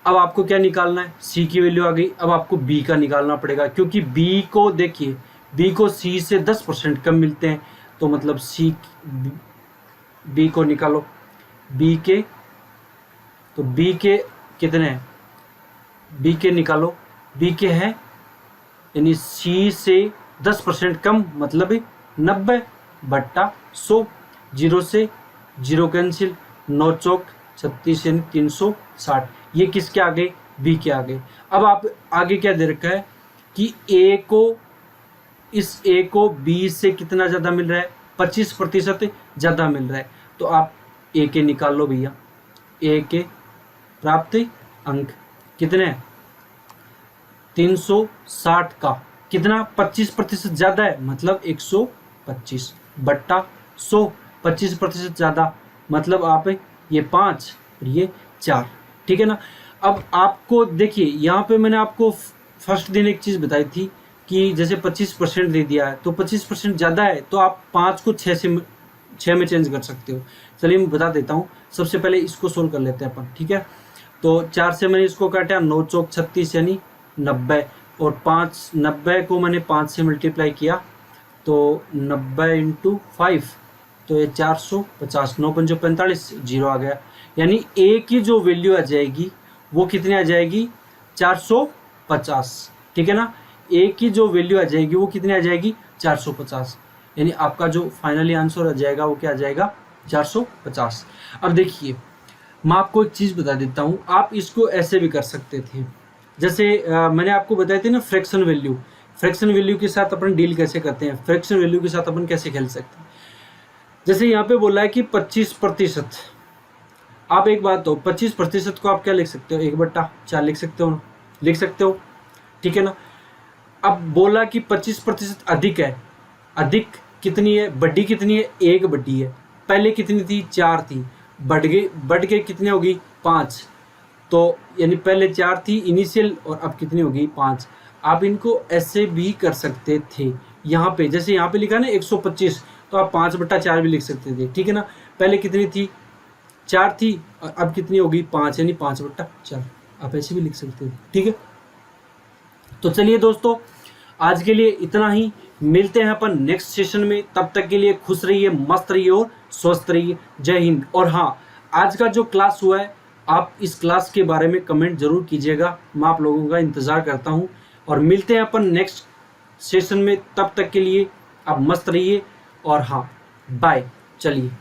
अब आपको क्या निकालना है, सी की वैल्यू आ गई, अब आपको बी का निकालना पड़ेगा, क्योंकि बी को देखिए, बी को सी से 10% कम मिलते हैं, तो मतलब सी, बी को निकालो, बी के, तो बी के कितने हैं, बी के निकालो, बी के हैं यानी सी से 10% कम, मतलब 90/100, 0 से 0 कैंसिल, 9 चौक 36 यानी 360। ये किसके आगे, बी के आगे। अब आप आगे क्या दे रखा है कि ए को, इस ए को बी से कितना ज़्यादा मिल रहा है, 25% ज़्यादा मिल रहा है, तो आप ए के निकाल लो भैया। ए के प्राप्त अंक कितने हैं, 360 का कितना, 25% ज़्यादा है, मतलब 125/100, 25% ज़्यादा, मतलब आप ये 5 और ये 4, ठीक है ना। अब आपको देखिए, यहाँ पे मैंने आपको फर्स्ट दिन एक चीज़ बताई थी कि जैसे 25% दे दिया है तो 25% ज़्यादा है, तो आप 5 को 6 में चेंज कर सकते हो। चलिए मैं बता देता हूँ, सबसे पहले इसको सोल्व कर लेते हैं अपन, ठीक है। तो 4 से मैंने इसको काटा, 9 चौक 36 यानी 90, और 90 को मैंने 5 से मल्टीप्लाई किया तो 90 × 5, तो ये 450, 9 पंजो 45, 0 आ गया। यानी ए की जो वैल्यू आ जाएगी वो कितनी आ जाएगी, 450, ठीक है ना। ए की जो वैल्यू आ जाएगी वो कितनी आ जाएगी, 450, यानी आपका जो फाइनली आंसर आ जाएगा वो क्या आ जाएगा, 450। अब देखिए मैं आपको एक चीज़ बता देता हूँ, आप इसको ऐसे भी कर सकते थे, जैसे मैंने आपको बताया थे ना फ्रैक्शन वैल्यू, फ्रैक्शन वैल्यू के साथ अपन डील कैसे करते हैं, फ्रैक्शन वैल्यू के साथ अपन कैसे खेल सकते हैं। जैसे यहाँ पे बोला है कि 25%, आप एक बात हो, 25% को आप क्या लिख सकते हो, 1/4 लिख सकते हो, लिख सकते हो, ठीक है ना। अब बोला कि 25% अधिक है, अधिक कितनी है, बड्डी कितनी है, 1 बड्डी है, पहले कितनी थी, 4 थी, बढ़ के कितनी होगी, 5, तो यानी पहले 4 थी इनिशियल और अब कितनी होगी, 5। आप इनको ऐसे भी कर सकते थे, यहाँ पे जैसे यहाँ पे लिखा ना 125, तो आप 5/4 भी लिख सकते थे, ठीक है ना। पहले कितनी थी, 4 थी और अब कितनी होगी, 5, यानी 5/4, आप ऐसे भी लिख सकते थे, ठीक है। तो चलिए दोस्तों, आज के लिए इतना ही, मिलते हैं अपन नेक्स्ट सेशन में, तब तक के लिए खुश रहिए, मस्त रहिए और स्वस्थ रहिए। जय हिंद। और हाँ, आज का जो क्लास हुआ है, आप इस क्लास के बारे में कमेंट जरूर कीजिएगा, मैं आप लोगों का इंतज़ार करता हूँ, और मिलते हैं अपन नेक्स्ट सेशन में, तब तक के लिए आप मस्त रहिए, और हाँ बाय। चलिए।